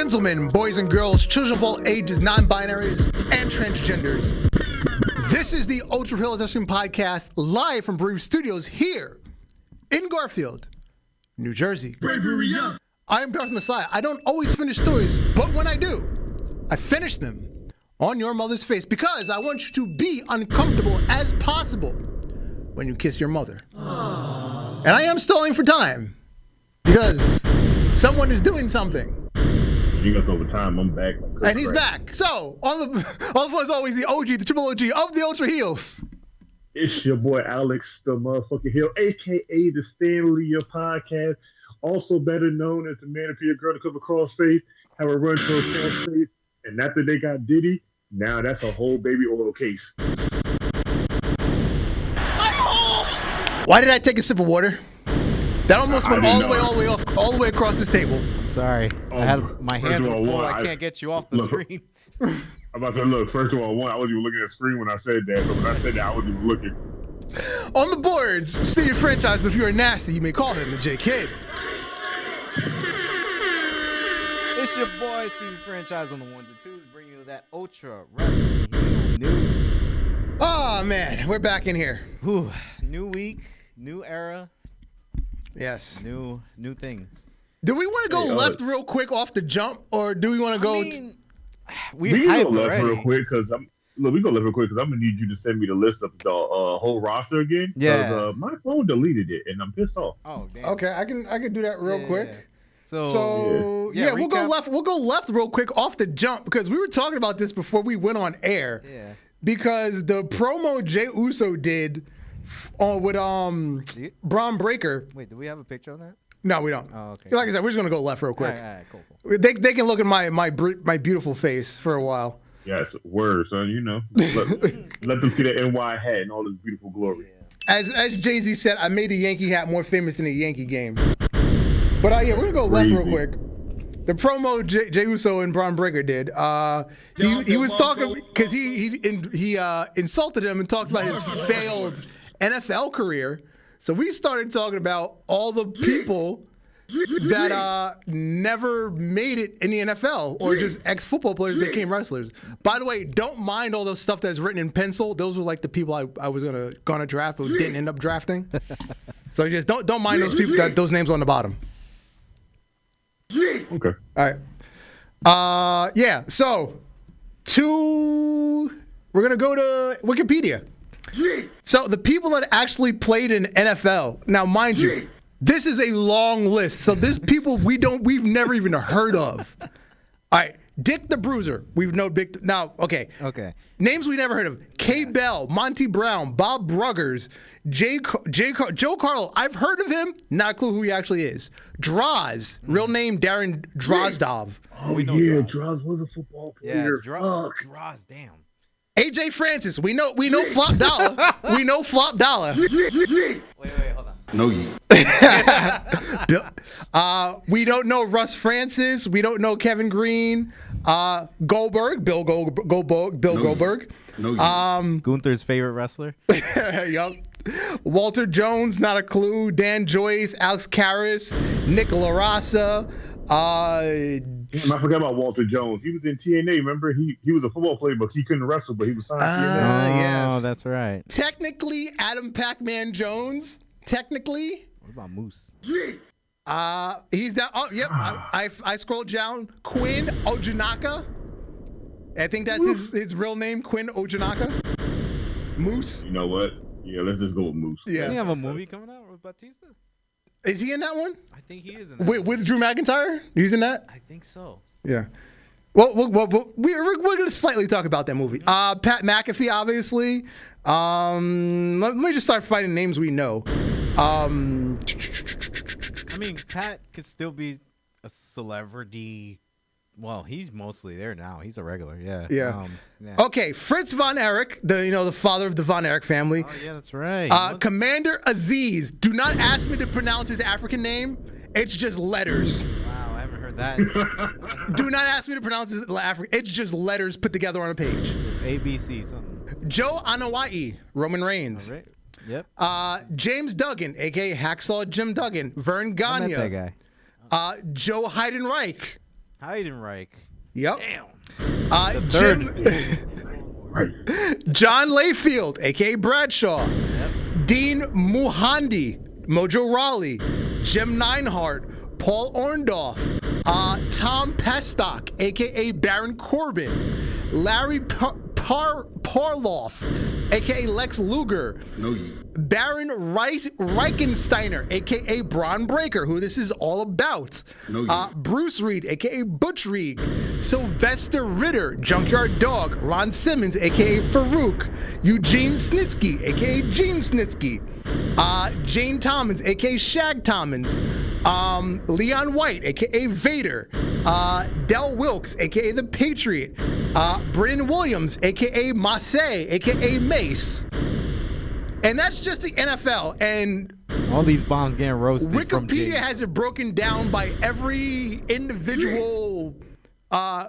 gentlemen, boys and girls, children of all ages, non-binaries, and transgenders. This is the Ultra Heelz Wrestling Podcast, live from Brave Studios here in Garfield, New Jersey. Bravery up! I am Darth Messiah. I don't always finish stories, but when I do, I finish them on your mother's face because I want you to be uncomfortable as possible when you kiss your mother. Aww. And I am stalling for time because someone is doing something. You got over time. I'm back. And he's back. So, on the phone is always the OG, the triple OG of the Ultra Heelz. It's your boy Alex, the motherfucking Hill, a.k.a. the Stanley of podcast, also better known as the man up here, girl to cover crawl space, have a run to a crawl space, and after they got Diddy, now that's a whole baby oil case. Why did I take a sip of water? That almost went all the way across this table. Sorry, I had my hands were full. I can't get you off the screen. I'm about to say, look, first of all, I wasn't even looking at the screen when I said that. So when I said that, I wasn't even looking. On the boards, Stevie Franchise, but if you're nasty, you may call him the J Kid. It's your boy Stevie Franchise on the ones and twos, bringing you that Ultra Wrestling news. Oh man, we're back in here. Whew. New week, new era. Yes. New things. Do we want to go left real quick off the jump, or do we want to go? We can go left real quick because we go left real quick because I'm gonna need you to send me the list of the whole roster again. Yeah. My phone deleted it and I'm pissed off. Oh damn. Okay, I can do that real quick. Yeah. So we'll go left. We'll go left real quick off the jump because we were talking about this before we went on air. Yeah. Because the promo Jey Uso did with Braun Breaker. Wait, do we have a picture of that? No, we don't. Oh, okay. Like I said, we're just gonna go left real quick. All right, cool. They can look at my beautiful face for a while. Yes, word, son. You know, let them see the NY hat and all this beautiful glory. Yeah. As Jay-Z said, I made the Yankee hat more famous than a Yankee game. But we're gonna go left real quick. The promo Jey Uso and Braun Breaker did. He was talking because he insulted him and talked about his failed NFL career. So we started talking about all the people that never made it in the NFL or just ex-football players became wrestlers. By the way, don't mind all the stuff that's written in pencil. Those were like the people I was gonna draft but didn't end up drafting. So just don't mind those people those names on the bottom. Okay. All right. So we're gonna go to Wikipedia. So the people that actually played in NFL. Now, mind you, this is a long list. So there's people we've never even heard of. All right. Dick the Bruiser. We've known Dick. Now, okay. Okay. Names we never heard of. Kay Bell, Monty Brown, Bob Bruggers, Joe Carlo. I've heard of him. Not a clue who he actually is. Droz. Real name Darren Drozdov. Oh, yeah. Droz was a football player. Yeah, Droz, damn. AJ Francis. We know Flop Dollar. We know Flop Dollar. Wait, hold on. No, you. We don't know Russ Francis. We don't know Kevin Green. Goldberg. Bill Goldberg. No, you. Gunther's favorite wrestler. Yup. Walter Jones, not a clue. Dan Joyce, Alex Karras, Nick LaRasa. I forgot about Walter Jones. He was in TNA. Remember, he was a football player, but he couldn't wrestle. But he was signed to TNA. Yes. Oh, that's right. Technically, Adam Pac-Man Jones. Technically. What about Moose? He's down. Oh, yep. I scrolled down. Quinn Ojanaka. I think that's his real name, Quinn Ojanaka. Moose. You know what? Yeah, let's just go with Moose. Yeah. Doesn't he have a movie coming out with Batista? Is he in that one? I think he is in that. With Drew McIntyre? He's in that? I think so. Yeah. Well, we're going to slightly talk about that movie. Pat McAfee, obviously. Let me just start fighting names we know. I mean, Pat could still be a celebrity. Well, he's mostly there now. He's a regular, yeah. Yeah. Okay, Fritz von Erich, the father of the von Erich family. Oh, yeah, that's right. Commander Aziz. Do not ask me to pronounce his African name. It's just letters. Wow, I haven't heard that. Do not ask me to pronounce his African. It's just letters put together on a page. It's ABC something. Joe Anoa'i, Roman Reigns. All right. Yep. James Duggan, a.k.a. Hacksaw Jim Duggan. Vern Gagne. I met that guy. Joe Heidenreich. Heidenreich. Yep. Damn. John Layfield, a.k.a. Bradshaw. Yep. Dean Muhandi, Mojo Rawley. Jim Neinhart, Paul Orndorff. Tom Pestock, a.k.a. Baron Corbin. Larry Parloff, a.k.a. Lex Luger. Baron Reichensteiner, a.k.a. Braun Breaker, who this is all about. Bruce Reed, a.k.a. Butch Reed. Sylvester Ritter, Junkyard Dog. Ron Simmons, a.k.a. Farouk. Eugene Snitsky, a.k.a. Gene Snitsky. Jane Tommins, a.k.a. Shag Tommins. Leon White, a.k.a. Vader. Del Wilkes, a.k.a. The Patriot. Brennan Williams, a.k.a. Masse, a.k.a. Mace. And that's just the NFL. And all these bombs getting roasted. Wikipedia has it broken down by every individual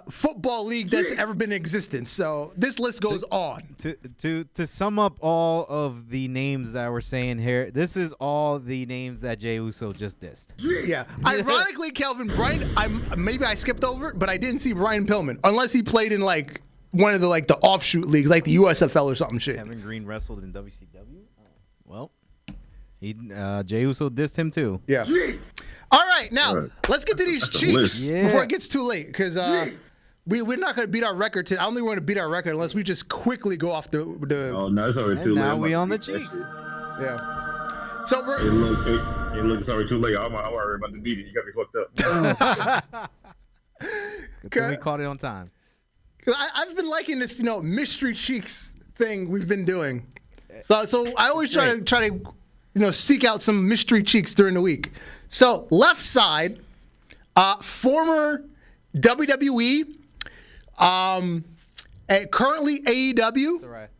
football league that's ever been in existence. So this list goes on. To sum up all of the names that we're saying here, this is all the names that Jey Uso just dissed. Yeah. Ironically, Kelvin, maybe I skipped over it, but I didn't see Brian Pillman unless he played in like one of the offshoot leagues, like the USFL or something shit. Kevin Green wrestled in WCW. Well, Jey Uso dissed him too. Yeah. All right, now let's get to these cheeks before it gets too late, because we're not going to beat our record today. I don't think we're going to beat our record unless we just quickly go off the. Oh no, it's already too late. Now we on the cheeks. Yeah. So we're. It looks already too late. I'm already about to beat it. You got me fucked up. Good thing we caught it on time. I've been liking this, mystery cheeks thing we've been doing. So I always try to seek out some mystery cheeks during the week. So left side, former WWE, currently AEW. That's all right.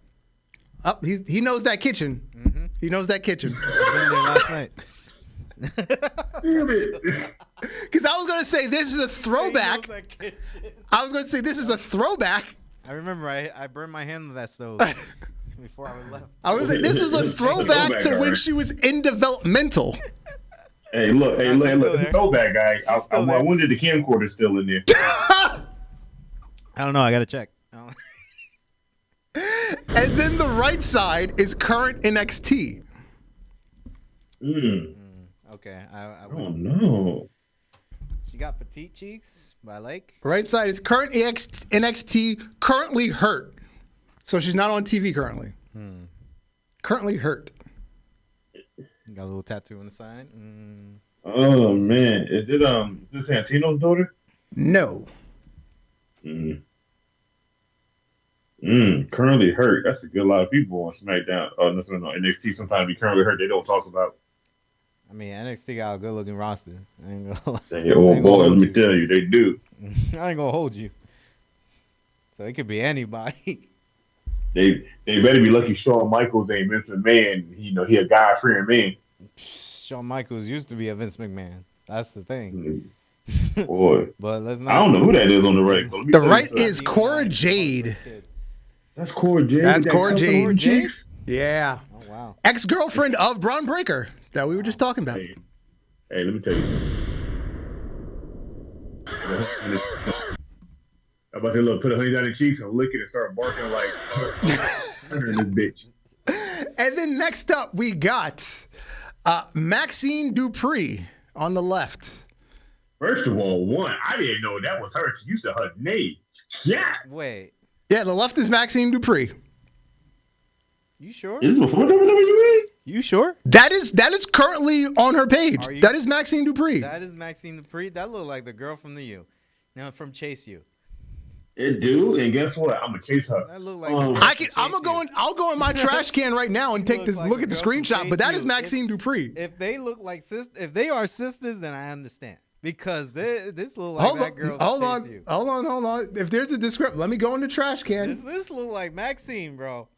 Oh, he knows that kitchen. Mm-hmm. He knows that kitchen. I've been there last night. Damn it. Because I was going to say this is a throwback. I was going to say this is a throwback. I remember I burned my hand on that stove before I left. I was going to say this is a throwback to when she was in developmental. Hey, look, the throwback guy. I wonder the camcorder's still in there. I don't know. I got to check. And then the right side is current NXT. Okay. Oh, no. She got petite cheeks, but I like. Right side is current NXT, currently hurt. So she's not on TV currently. Currently hurt. Got a little tattoo on the side. Oh, man. Is this Santino's daughter? No. Currently hurt. That's a good lot of people on SmackDown. Oh, no. NXT sometimes be currently hurt. They don't talk about. I mean, NXT got a good looking roster. I ain't gonna, let me tell you, they do. I ain't gonna hold you. So it could be anybody. They better be lucky Shawn Michaels ain't Vince McMahon. He a God-fearing man. Shawn Michaels used to be a Vince McMahon. That's the thing. Boy. But let's not. I don't know who that is on the right. The right is Cora Jade. That's Cora Jade. That's Cora Jade. Cheeks? Yeah. Oh, wow. Ex-girlfriend of Braun Breaker that we were just talking about. Hey, let me tell you. I'm about to say, look, put a honey down the cheeks and lick it and start barking like under this bitch. And then next up, we got Maxine Dupree on the left. First of all, I didn't know that was her. You said her name. Yeah. Wait. Yeah, the left is Maxine Dupree. You sure? Is this before WWE? You sure? That is currently on her page. That is Maxine Dupree. That is Maxine Dupree. That look like the girl from the U. Now from Chase U. It do, and guess what? I'm gonna chase her. That look like I'll go in my trash can right now and take this. Look at the screenshot. But that is Maxine Dupree. If they look like if they are sisters, then I understand. Because this look like that girl. Hold on. If there's a description, let me go in the trash can. This look like Maxine, bro.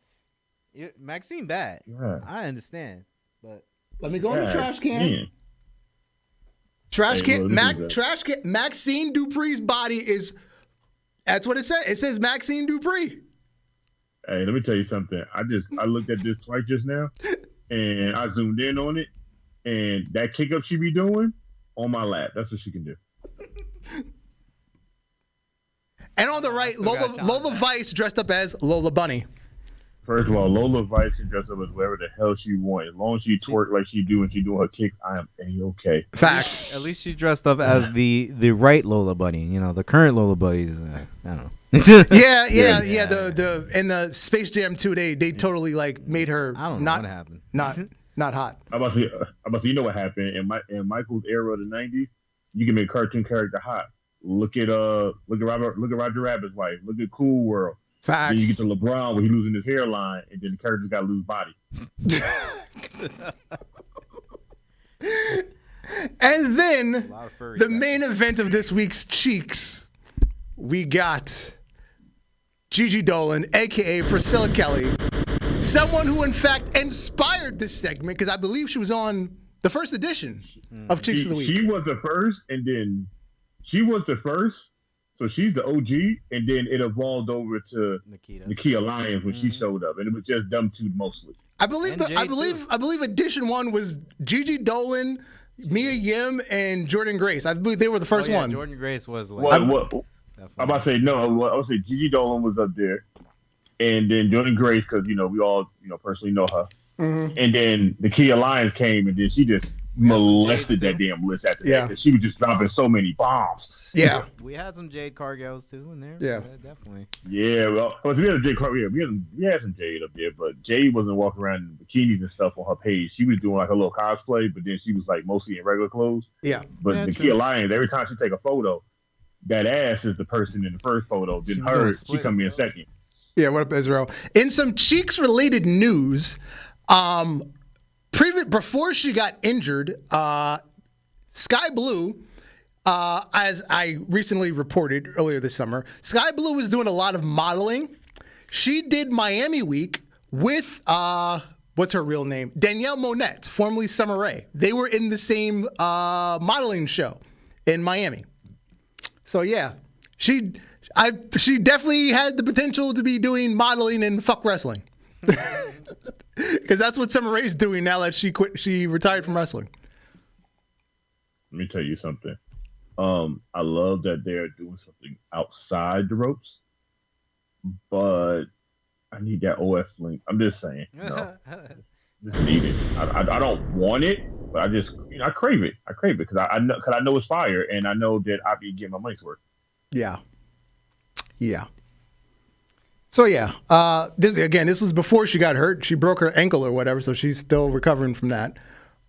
Maxine bad. Yeah. I understand, but let me go in the trash can. Yeah. Trash can. Maxine Dupree's body is. That's what it says. It says Maxine Dupree. Hey, let me tell you something. I looked at this twice just now, and I zoomed in on it, and that kick up she be doing on my lap. That's what she can do. And on the right, Lola Vice dressed up as Lola Bunny. First of all, Lola Vice can dress up as whatever the hell she wants. As long as she twerk like she do when she doing her kicks, I am A-okay. Facts. At least she dressed up as the right Lola Bunny. You know, the current Lola Bunny is, I don't know. Yeah. The in the Space Jam 2, they totally like made her I don't know what happened. Not hot. I'm about to say, you know what happened in Michael's era of the '90s? You can make a cartoon character hot. Look at Roger Rabbit's wife. Look at Cool World. Facts. Then you get to LeBron where he's losing his hairline, and then the character's got to lose body. And then the main event of this week's Cheeks, we got Gigi Dolan, a.k.a. Priscilla Kelly, someone who, in fact, inspired this segment because I believe she was on the first edition of Cheeks of the Week. She was the first, and then she was the first, so she's the OG, and then it evolved over to Nakia Lyons when she showed up, and it was just them two mostly. I believe edition 1 was Gigi Dolan, Mia Yim, and Jordan Grace. I believe they were the first one. Jordan Grace was like. I'm about to say no. I would say Gigi Dolan was up there, and then Jordan Grace because we all personally know her, and then Nakia Lyons came, and then she just molested that damn list after that. 'Cause she was just dropping so many bombs. Yeah, we had some Jade Cargills too in there. Yeah, definitely. Yeah, well, we had a Jade Cargill. We had some Jade up there, but Jade wasn't walking around in bikinis and stuff on her page. She was doing like a little cosplay, but then she was like mostly in regular clothes. Yeah, but Nakia Lyons, every time she take a photo, that ass is the person in the first photo. Then she come in second. Yeah, what up, Israel? In some Cheeks related news, before she got injured, Sky Blue, as I recently reported earlier this summer, Sky Blue was doing a lot of modeling. She did Miami Week with, what's her real name? Danielle Monette, formerly Summer Rae. They were in the same modeling show in Miami. So yeah, she definitely had the potential to be doing modeling and fuck wrestling. Because that's what Summer Rae's doing now that she retired from wrestling. Let me tell you something. I love that they're doing something outside the ropes, but I need that OF link. I'm just saying. Just need it. I don't want it, but I just I crave it. I crave it because I know it's fire, and I know that I be getting my money's worth. Yeah. So yeah, this was before she got hurt. She broke her ankle or whatever, so she's still recovering from that.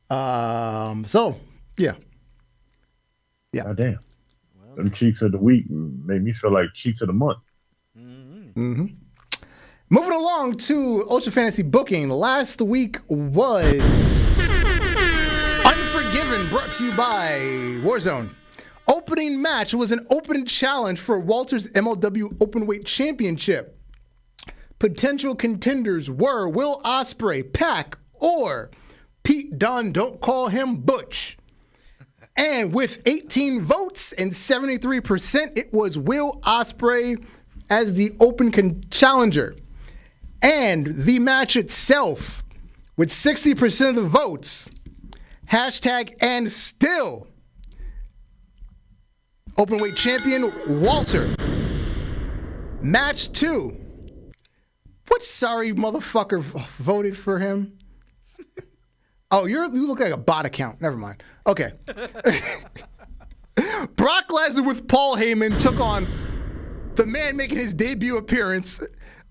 So yeah. God damn. Well, them Cheeks of the Week made me feel like Cheeks of the Month. Mm-hmm. Moving along to Ultra Fantasy Booking. Last week was Unforgiven, brought to you by Warzone. Opening match was an open challenge for Walter's MLW Openweight Championship. Potential contenders were Will Ospreay, Pac, or Pete Dunne, don't call him Butch. And with 18 votes and 73%, it was Will Ospreay as the open challenger. And the match itself, with 60% of the votes, # and still, Openweight champion Walter. Match 2. What sorry motherfucker voted for him? Oh, you look like a bot account. Never mind. Okay. Brock Lesnar with Paul Heyman took on the man making his debut appearance,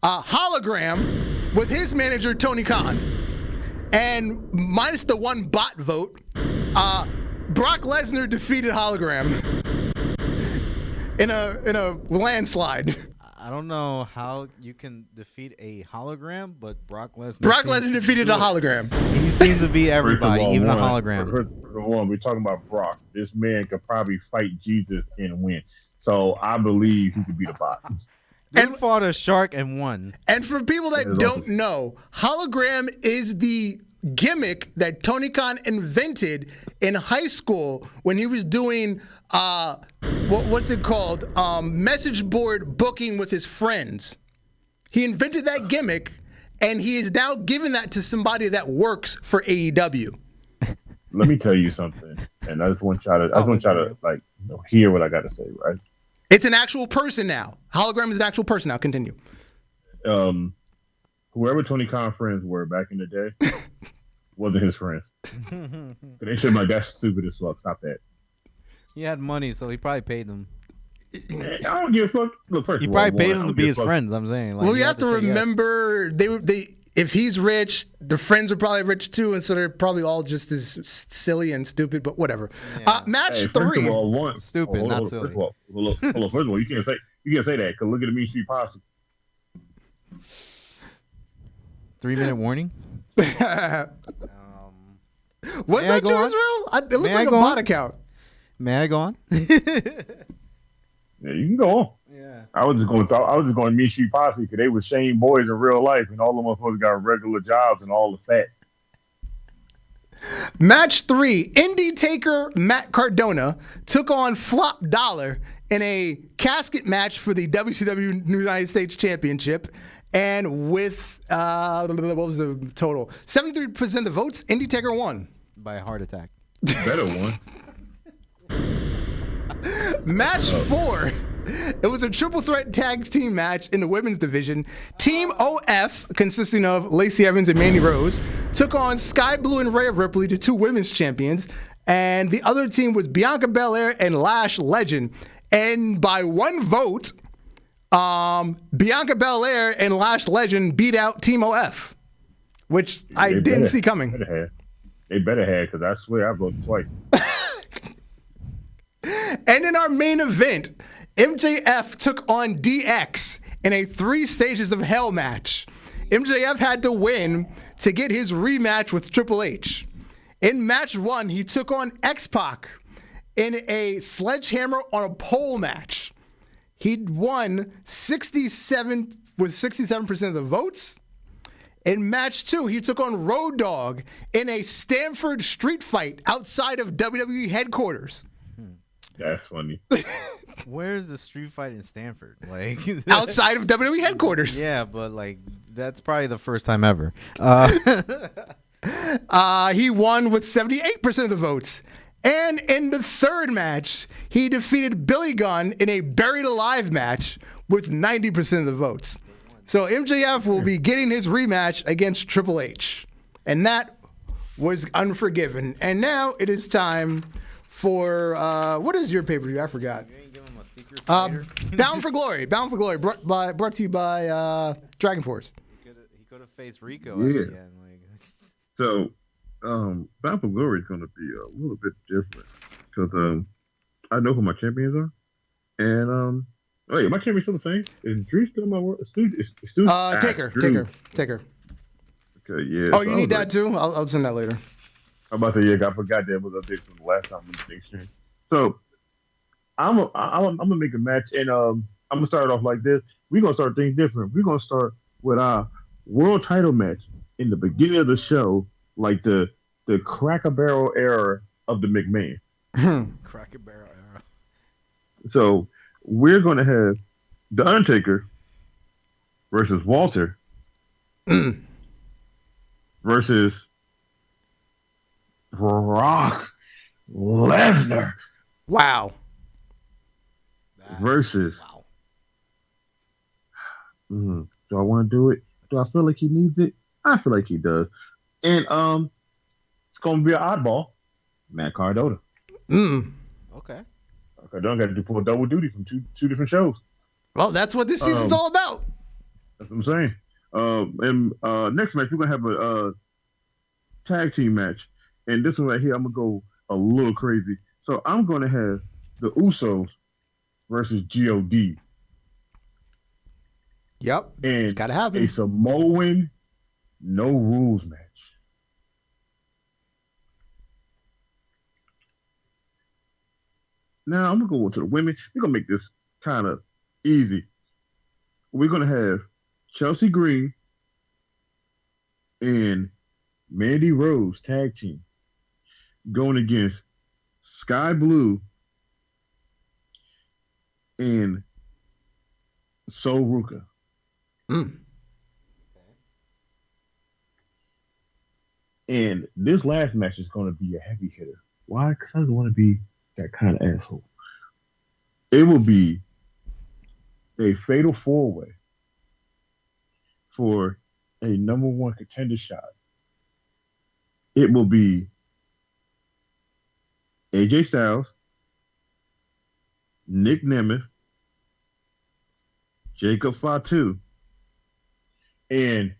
Hologram, with his manager Tony Khan. And minus the one bot vote, Brock Lesnar defeated Hologram in a landslide. I don't know how you can defeat a hologram, but Brock Lesnar defeated a hologram. He seemed to beat everybody, even a hologram. We're talking about Brock. This man could probably fight Jesus and win. So I believe he could beat a bot. And fought a shark and won. And for people that don't know, hologram is the gimmick that Tony Khan invented in high school when he was doing what's it called? Message board booking with his friends. He invented that gimmick, and he is now giving that to somebody that works for AEW. Let me tell you something, and I just want y'all to, hear what I got to say, right? It's an actual person now. Hologram is an actual person now. Continue. Whoever Tony Khan friends were back in the day wasn't his friends. They should be like, that's stupid as fuck. Stop that. He had money, so he probably paid them. I don't give a fuck. Look, first He of probably all, paid them to be his friends. I'm saying. Like, Well, you have to remember they if he's rich, the friends are probably rich too, and so they're probably all just as silly and stupid. But whatever. Yeah. Match First 3. of all, Stupid, not silly. Hold on. First of all, you can't say that because look at the Mean Street Posse. 3-minute warning. Was that go you, on? Israel? It looks May like I a go bot on? account. May I go on? Yeah, you can go on. Yeah. I was just going Mean Street Posse because they were Shane boys in real life, and all the motherfuckers got regular jobs and all the fat. Match 3, Indie Taker Matt Cardona took on Flop Dollar in a casket match for the WCW United States Championship. And with, what was the total? 73% of the votes, Indie Taker won. By a heart attack. Better one. Match 4. It was a triple threat tag team match in the women's division. Team OF, consisting of Lacey Evans and Mandy Rose, took on Sky Blue and Rhea Ripley, the 2 women's champions. And the other team was Bianca Belair and Lash Legend. And by 1 vote, Bianca Belair and Lash Legend beat out Team OF, which I didn't see coming. They better have, because I swear I voted twice. And in our main event, MJF took on DX in a 3 stages of hell match. MJF had to win to get his rematch with Triple H. In match 1, he took on X-Pac in a sledgehammer on a pole match. He won 67 with 67% of the votes. In match 2, he took on Road Dogg in a Stamford street fight outside of WWE headquarters. That's funny. Where's the street fight in Stanford? Like Outside of WWE headquarters. Yeah, but like that's probably the first time ever. He won with 78% of the votes. And in the third match, he defeated Billy Gunn in a buried alive match with 90% of the votes. So MJF will be getting his rematch against Triple H. And that was Unforgiven. And now it is time for, what is your pay-per-view? I forgot. You ain't giving him a secret fighter? Bound for Glory. Bound for Glory. Brought to you by Dragon Force. He could have faced Rico Yeah. at the end. Like. So, Bound for Glory is going to be a little bit different because I know who my champions are, and oh yeah, my champion's still the same. Is Drew still my word? Taker. Okay, yeah. Oh, you need that too? I'll send that later. I'm about to say, yeah, I forgot that was updated from the last time we did exchange. So I'm gonna make a match, and I'm gonna start it off like this. We're gonna start things different. We're gonna start with our world title match in the beginning of the show, like the Cracker Barrel era of the McMahon. Cracker Barrel era. So we're gonna have The Undertaker versus Walter versus Brock Lesnar Wow. versus. Wow. Do I want to do it? Do I feel like he needs it? I feel like he does. And it's gonna be an oddball, Matt Cardona. Okay. Cardona got to pull double duty from two different shows. Well, that's what this season's all about. That's what I'm saying. And next match we're gonna have a tag team match, and this one right here I'm gonna go a little crazy. So I'm gonna have the Usos versus God, Yep. and Gotta have a it. Samoan no rules match. Now I'm gonna go to the women. We're gonna make this kind of easy. We're gonna have Chelsea Green and Mandy Rose tag team going against Sky Blue and Sol Ruka. And this last match is going to be a heavy hitter. Why? Because I don't want to be that kind of asshole. It will be a fatal four-way for a number one contender shot, it will be AJ Styles, Nick Nemeth, Jacob Fatu, and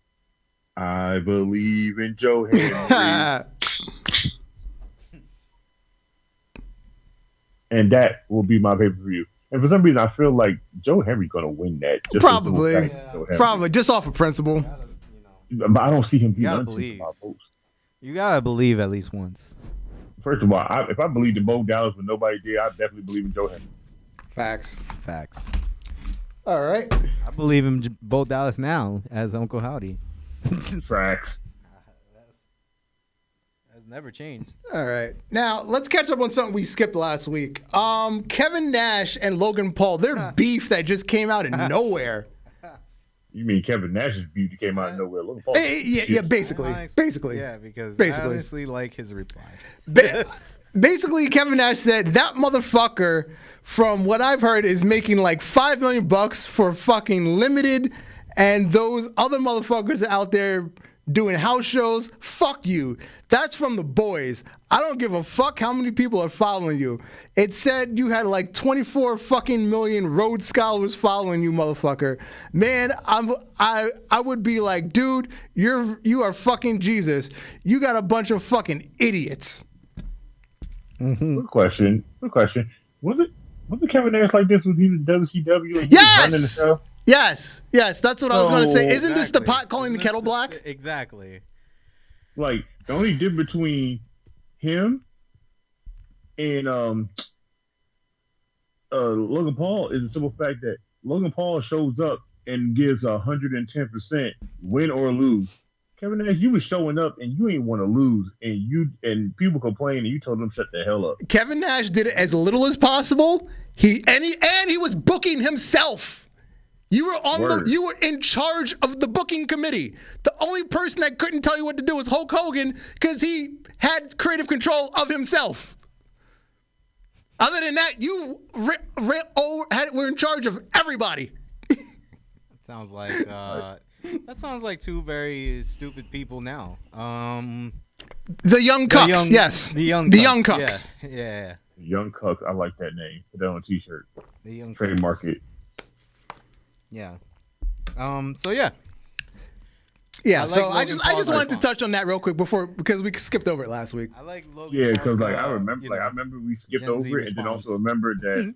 I believe in Joe Henry. And that will be my pay-per-view. And for some reason, I feel like Joe Henry's going to win that. Probably, just off of principle. But I don't see him being believe. You gotta believe at least once. First of all, if I believed in Bo Dallas but nobody did, I definitely believe in Joe Henry. Facts. All right. I believe in Bo Dallas now as Uncle Howdy. Facts. That's never changed. All right. Now, let's catch up on something we skipped last week. Kevin Nash and Logan Paul, their beef that just came out of nowhere. You mean Kevin Nash's beef that came out of nowhere? Logan Paul. Yeah, basically. Yeah, because I honestly like his reply. Basically, Kevin Nash said that motherfucker, from what I've heard, is making like $5 million for fucking Limited, and those other motherfuckers out there doing house shows. Fuck you. That's from the boys. I don't give a fuck how many people are following you. It said you had like 24 fucking million Rhodes scholars following you, motherfucker. Man, I would be like, dude, you are fucking Jesus. You got a bunch of fucking idiots. Mm-hmm. Good question. Was it Kevin Nash like this? Was he in WCW? Yes. Yes, that's what I was going to say. Isn't this the pot calling the kettle black? Exactly. Like, the only difference between him and Logan Paul is the simple fact that Logan Paul shows up and gives 110%, win or lose. Kevin Nash, you was showing up and you ain't want to lose, and people complain and you told them shut the hell up. Kevin Nash did it as little as possible. He was booking himself. You were in charge of the booking committee. The only person that couldn't tell you what to do was Hulk Hogan because he had creative control of himself. Other than that, you were in charge of everybody. Sounds like that sounds like two very stupid people now. The Young Cucks, yes. The Young Cucks. Yeah. Young Cucks, I like that name. Put that on a t-shirt. The Young Trademark it. Yeah. So yeah. Yeah, I just wanted to touch on that real quick because we skipped over it last week. I like Logan. Yeah, because I remember we skipped over it, and then also remember that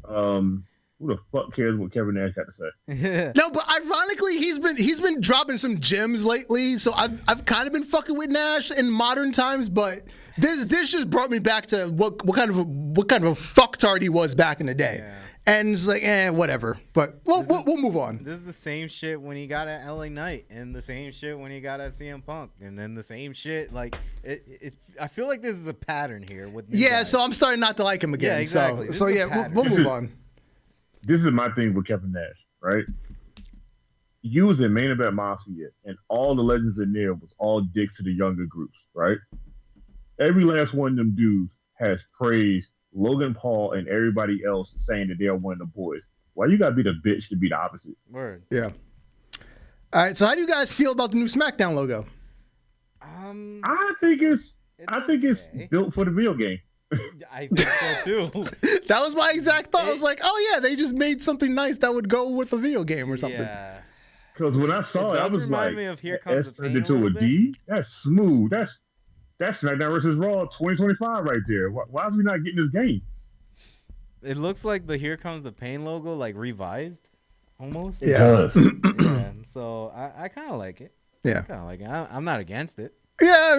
who the fuck cares what Kevin Nash got to say? No, but ironically, he's been dropping some gems lately, so I've kind of been fucking with Nash in modern times, but this just brought me back to what kind of a fucktard he was back in the day. Yeah. And it's like, whatever. But we'll move on. This is the same shit when he got at LA Knight, and the same shit when he got at CM Punk, and then the same shit. Like, I feel like this is a pattern here with. Guys. So I'm starting not to like him again. Yeah, exactly. We'll move on. This is my thing with Kevin Nash, right? You was in Main Event Mafia, and all the legends in there was all dicks to the younger groups, right? Every last one of them dudes has praised Logan Paul and everybody else saying that they're one of the boys. Why you gotta be the bitch to be the opposite? Word. Yeah. All right. So how do you guys feel about the new SmackDown logo? I think it's built for the video game. I think so too. That was my exact thought. I was like, oh yeah, they just made something nice that would go with the video game or something. Yeah. Because when I saw it, I was like, me of Here Comes S the Pain into a D? That's smooth. That's SmackDown versus Raw 2025 right there. Why are we not getting this game? It looks like the Here Comes the Pain logo, like revised, almost. It does. Yeah. So I kind of like it. Yeah. I kind of like it. I'm not against it. Yeah,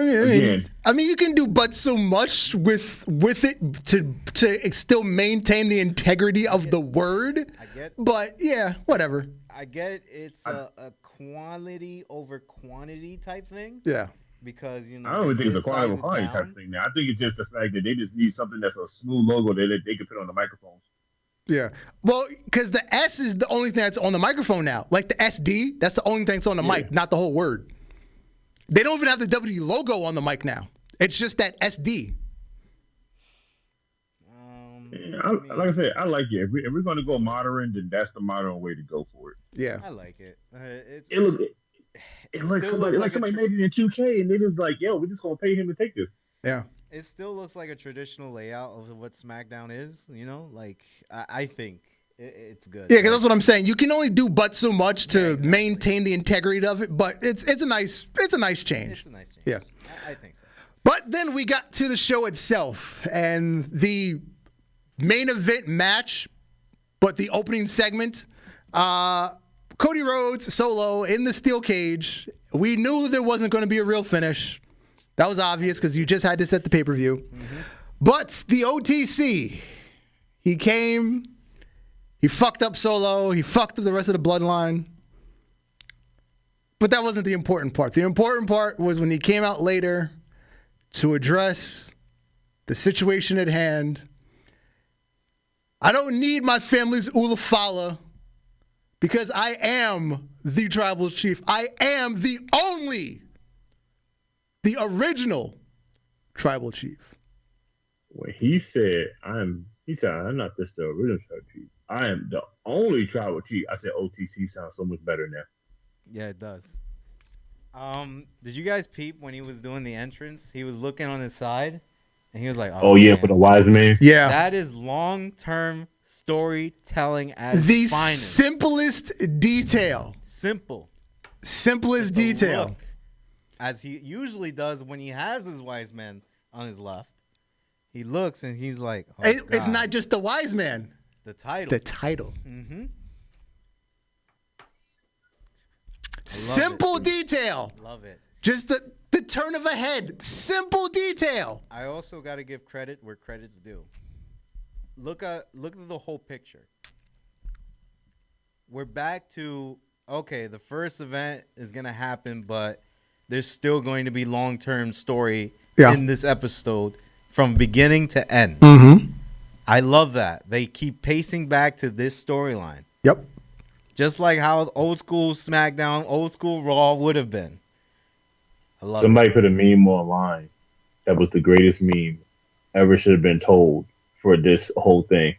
I mean, you can do but so much with it to still maintain the integrity of the word. But yeah, whatever. I get it. It's a quality over quantity type thing. Yeah. Because, I don't even think it's a quality over quantity type thing now. I think it's just the fact that they just need something that's a smooth logo that they can put on the microphones. Yeah. Well, because the S is the only thing that's on the microphone now. Like the SD, that's the only thing that's on the mic, not the whole word. They don't even have the W logo on the mic now. It's just that SD. Like I said, I like it. If we're going to go modern, then that's the modern way to go for it. Yeah, I like it. It like somebody made it in 2K, and they was like, "Yo, we're just gonna pay him to take this." yeah. It still looks like a traditional layout of what SmackDown is. I think it's good. Yeah, because that's what I'm saying. You can only do but so much to maintain the integrity of it, but it's a nice change. It's a nice change. Yeah, I think so. But then we got to the show itself and the main event match, but the opening segment. Cody Rhodes solo in the steel cage. We knew there wasn't going to be a real finish. That was obvious because you just had to set the pay-per-view. Mm-hmm. But the O.T.C, he came, he fucked up Solo, he fucked up the rest of the bloodline. But that wasn't the important part. The important part was when he came out later to address the situation at hand. I don't need my family's ulafala because I am the tribal chief. I am the original tribal chief. When he said, I'm not just the original tribal chief. I am the only tribal chief. I said O.T.C sounds so much better now. Yeah, it does. Did you guys peep when he was doing the entrance? He was looking on his side, and he was like, "Oh yeah, for the wise man." Yeah, that is long-term storytelling at the finest. Simplest detail. Simplest detail. Look, as he usually does when he has his wise man on his left. He looks and he's like, it's not just the wise man. The title. Mm-hmm. Simple detail. Love it. Just the turn of a head. Simple detail. I also got to give credit where credit's due. Look at the whole picture. We're back to, okay, the first event is going to happen, but there's still going to be long-term story in this episode from beginning to end. Mm-hmm. I love that. They keep pacing back to this storyline. Yep. Just like how old school SmackDown, old school Raw would have been. I love Somebody put a meme online that was the greatest meme ever should have been told for this whole thing.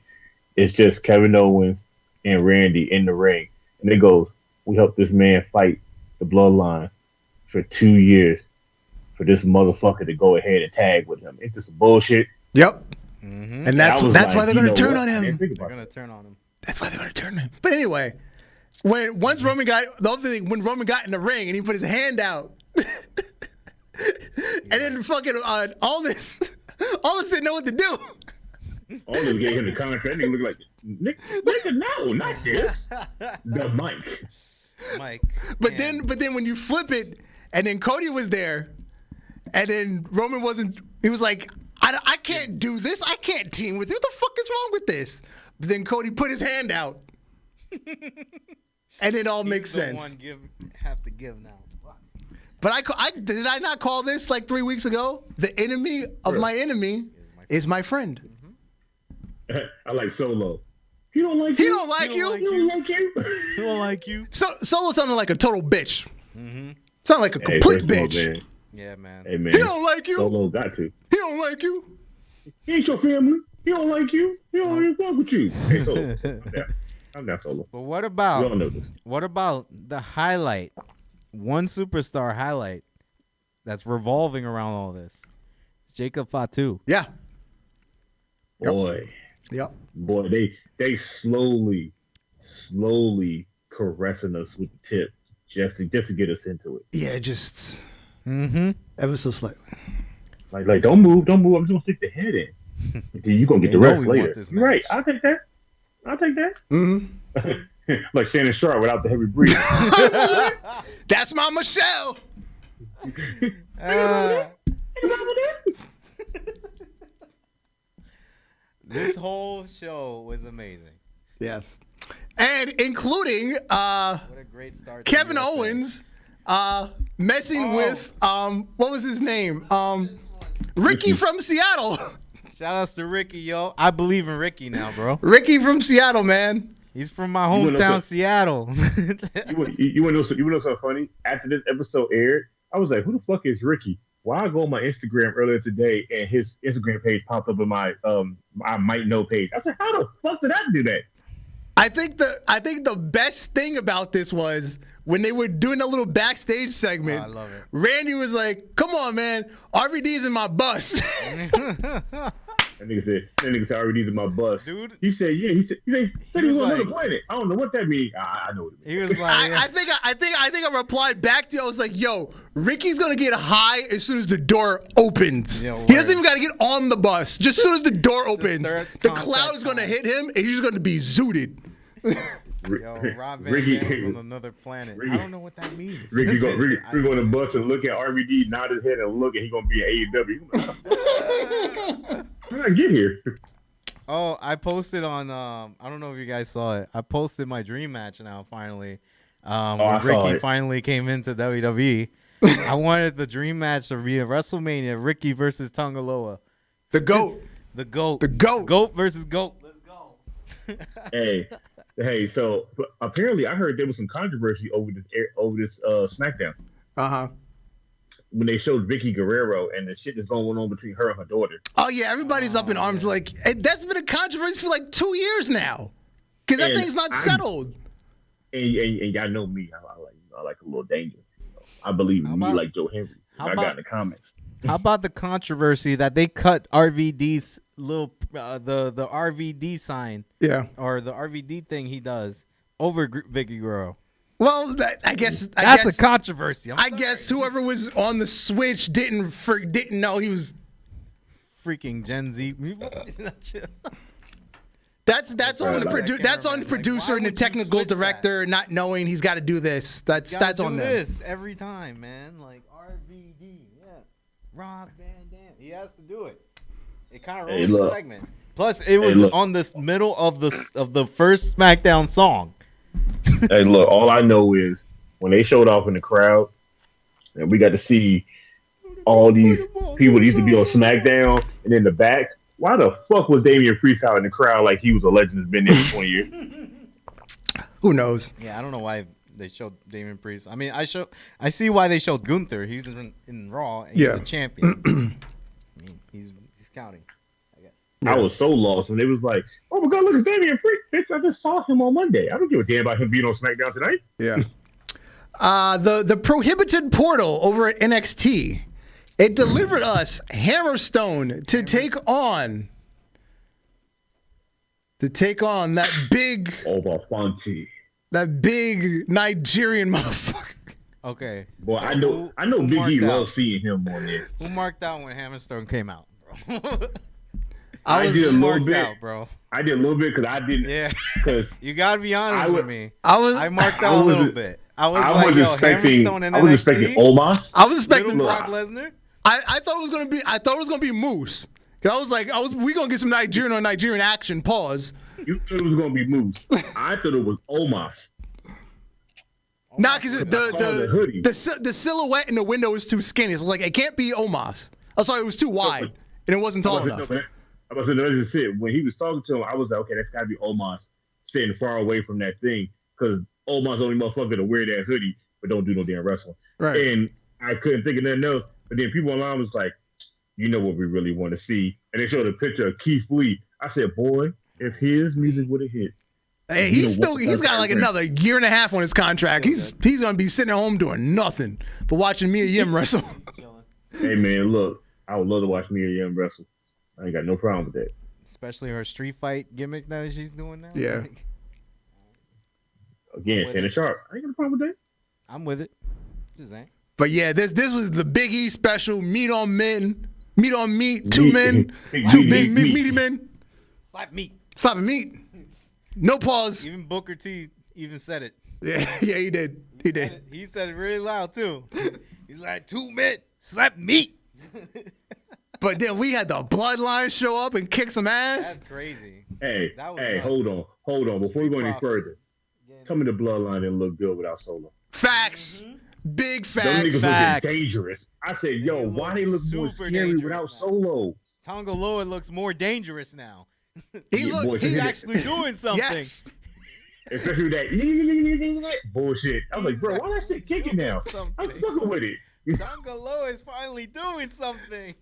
It's just Kevin Owens and Randy in the ring. And it goes, we helped this man fight the bloodline for 2 years for this motherfucker to go ahead and tag with him. It's just bullshit. Yep. Mm-hmm. And that's why they're going to turn on him. They're going to turn on him. That's why they're going to turn on him. But anyway, when Roman got in the ring and he put his hand out, and then fucking all this didn't know what to do. All this gave him the contract. He looked like nigga, no, not this. The mic. But then when you flip it, and then Cody was there, and then Roman wasn't. He was like, I can't do this. I can't team with you. What the fuck is wrong with this? But then Cody put his hand out, and it all makes sense. Have to give now. But did I not call this like 3 weeks ago? The enemy of my enemy is my friend. Mm-hmm. I like Solo. He don't like you. He don't like you. He don't like you. He don't like you. Solo sounded like a total bitch. Mm-hmm. Sounded like a complete bitch. Man. Yeah, man. Hey, man. He don't like you. Solo got to. He don't like you. He ain't your family. He don't like you. He don't even fuck with you. Hey, Solo. I'm not Solo. But what about we all know this. What about the highlight? One superstar highlight that's revolving around all this. Jacob Fatu. Yeah. Boy. Yep. Boy, they slowly caressing us with the tip just to get us into it. Yeah, just ever so slightly. Like don't move. I'm just gonna stick the head in. You're gonna get the rest later. Right. I'll take that. Mm-hmm. Like Shannon Sharp without the heavy breathing. That's my Michelle. This whole show was amazing. Yes. And including what a great start. Kevin Owens messing with what was his name? Ricky from Seattle. Shout outs to Ricky, yo. I believe in Ricky now, bro. Ricky from Seattle, man. He's from my hometown, Seattle. You want to know something funny? After this episode aired, I was like, who the fuck is Ricky? why I go on my Instagram earlier today and his Instagram page popped up in my I might know page. I said, how the fuck did I do that? I think the best thing about this was when they were doing a little backstage segment. I love it. Randy was like, "Come on, man, RVD's in my bus." That nigga said RVD's in my bus. Dude. He said, yeah. He said he was on like, another planet. I don't know what that means. I know what it means. He was like, I think I replied back to you. I was like, "Yo, Ricky's gonna get high as soon as the door opens. Yo, he doesn't even gotta get on the bus. Just as soon as the door opens, the contact cloud is gonna time. hit him, and he's gonna be zooted." Yo, Rob Van Dam's on another planet. I don't know what that means. Ricky go on the bus and look at RVD, nod his head and look, and he gonna be in AEW. How did I get here? Oh, I posted on. I don't know if you guys saw it. I posted my dream match now. Finally, when Ricky finally came into WWE. I wanted the dream match to be a WrestleMania: Ricky versus Tongaloa. The GOAT. The GOAT. The GOAT. GOAT versus GOAT. Let's go. Hey, so apparently I heard there was some controversy over this SmackDown. When they showed Vicky Guerrero and the shit that's going on between her and her daughter. Oh yeah, everybody's up in arms. Like that's been a controversy for like 2 years now, because that thing's not settled. And y'all know me, I like a little danger. I believe in me like Joe Henry. I got in the comments. How about the controversy that they cut RVD's little the RVD sign? Yeah. Or the RVD thing he does over Vicky Guerrero. Well, I guess that's a controversy. I guess whoever was on the switch didn't know he was freaking Gen Z. That's on the producer and the technical director not knowing he's got to do this. That's on them. This every time, man. Like RVD, yeah. Rob Van Dam, he has to do it. It kind of ruins the segment. Plus, it was on this middle of the first SmackDown song. Hey, look, all I know is when they showed off in the crowd, and we got to see all these people that used to be on SmackDown, and in the back, why the fuck was Damian Priest out in the crowd like he was a legend that's been there for 20 years? Who knows? Yeah, I don't know why they showed Damian Priest. I mean, I see why they showed Gunther. He's in Raw. And he's a champion. I mean, he's counting, I guess. Yeah. I was so lost when they was like, "Oh my God, look at Damian Priest! Bitch, I just saw him on Monday. I don't give a damn about him being on SmackDown tonight." Yeah. The prohibited portal over at NXT. It delivered us Hammerstone to take on that big Obafanti. That big Nigerian motherfucker. Okay. Boy, so I know Big E loves seeing him on there. Who marked out when Hammerstone came out, bro? I did a little bit, out, bro. I did a little bit because I didn't. Yeah. Because you gotta be honest with me. I marked out a little bit. I was expecting Omos. I was expecting Brock Lesnar. I thought it was gonna be Moose. Cause we gonna get some Nigerian action. Pause. You thought it was gonna be Moose. I thought it was Omos. Nah, cause the silhouette in the window is too skinny. So it can't be Omos. I'm sorry, it was too wide and it wasn't tall enough. I was when he was talking to him, I was like, okay, that's gotta be Omos sitting far away from that thing, because Omos the only motherfucker to wear that hoodie but don't do no damn wrestling. Right. And I couldn't think of nothing else. But then people online was like, you know what we really want to see. And they showed a picture of Keith Lee. I said, boy, if his music would have hit. Hey, he's got another year and a half on his contract. He's gonna be sitting at home doing nothing but watching Mia Yim wrestle. Hey man, look, I would love to watch Mia Yim wrestle. I ain't got no problem with that. Especially her street fight gimmick that she's doing now. Yeah. Again, Shannon Sharp. I ain't got no problem with that. I'm with it. Just saying. But yeah, this was the Big E special, meat on meat, two men, two big meaty men. Slap meat. Slapping meat. No pause. Even Booker T even said it. Yeah, he did. He did. He said it really loud too. He's like, 2 men, slap meat. But then we had the Bloodline show up and kick some ass. That's crazy. Hey, hold on. Before we go any further, tell me the Bloodline didn't look good without Solo. Facts. Mm-hmm. Big facts. Those niggas looking dangerous. I said, yo, why they look more scary without Solo? Tongaloa looks more dangerous now. He's actually doing something. Yes. Especially that bullshit. I was like, bro, why that shit kicking now? I'm fucking with it. Tonga Loa is finally doing something.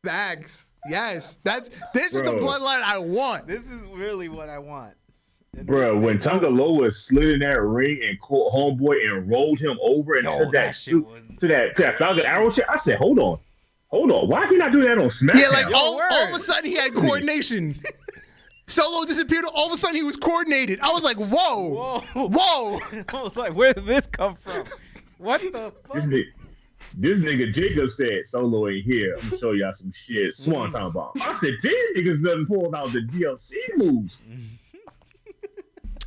Facts. Yes. This is the bloodline I want. This is really what I want. Bro, when Tonga Loa slid in that ring and caught homeboy and rolled him over and took that shit to that Falcon Arrow shit, I said, hold on. Why can I do that on SmackDown? Yeah, like all of a sudden he had coordination. Solo disappeared. All of a sudden he was coordinated. I was like, whoa. I was like, where did this come from? What the fuck? This nigga Jacob said, Solo ain't here. I'm gonna show y'all some shit. Swanton bomb. I said, these niggas done pulled out the DLC moves.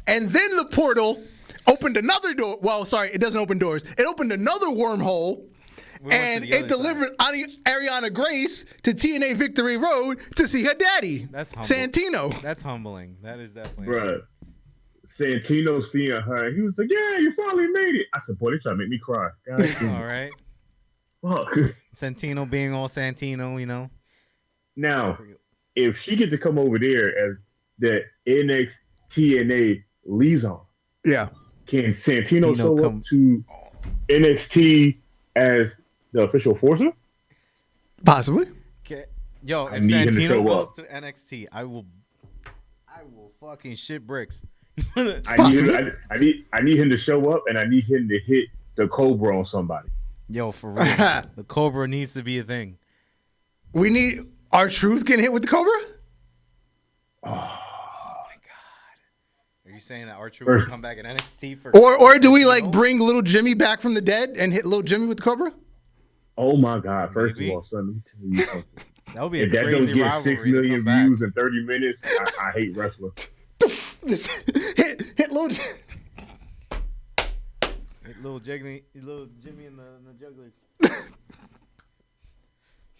And then the portal opened another door. Well, sorry, it doesn't open doors. It opened another wormhole. And it delivered Ariana Grace to TNA Victory Road to see her daddy, Santino. That's humbling. That is definitely. Bruh, Santino seeing her, he was like, yeah, you finally made it. I said, boy, they trying to make me cry. God, all right. Fuck. Santino being all Santino, you know. Now, if she gets to come over there as the NXT liaison, yeah, can Santino show up to NXT as the official enforcer? Possibly. Okay. Yo, if Santino goes to NXT, I will fucking shit bricks. I need him to show up, and I need him to hit the Cobra on somebody. Yo, for real, the Cobra needs to be a thing. We need R-Truth getting hit with the Cobra. Oh my god! Are you saying that R-Truth will come back at NXT for? Or do we like bring little Jimmy back from the dead and hit little Jimmy with the Cobra? Oh my god! First of all, son, let me tell you something. That would be if that don't get 6 million views in 30 minutes, I hate wrestling. Just hit little. Little Jimmy in the jugglers.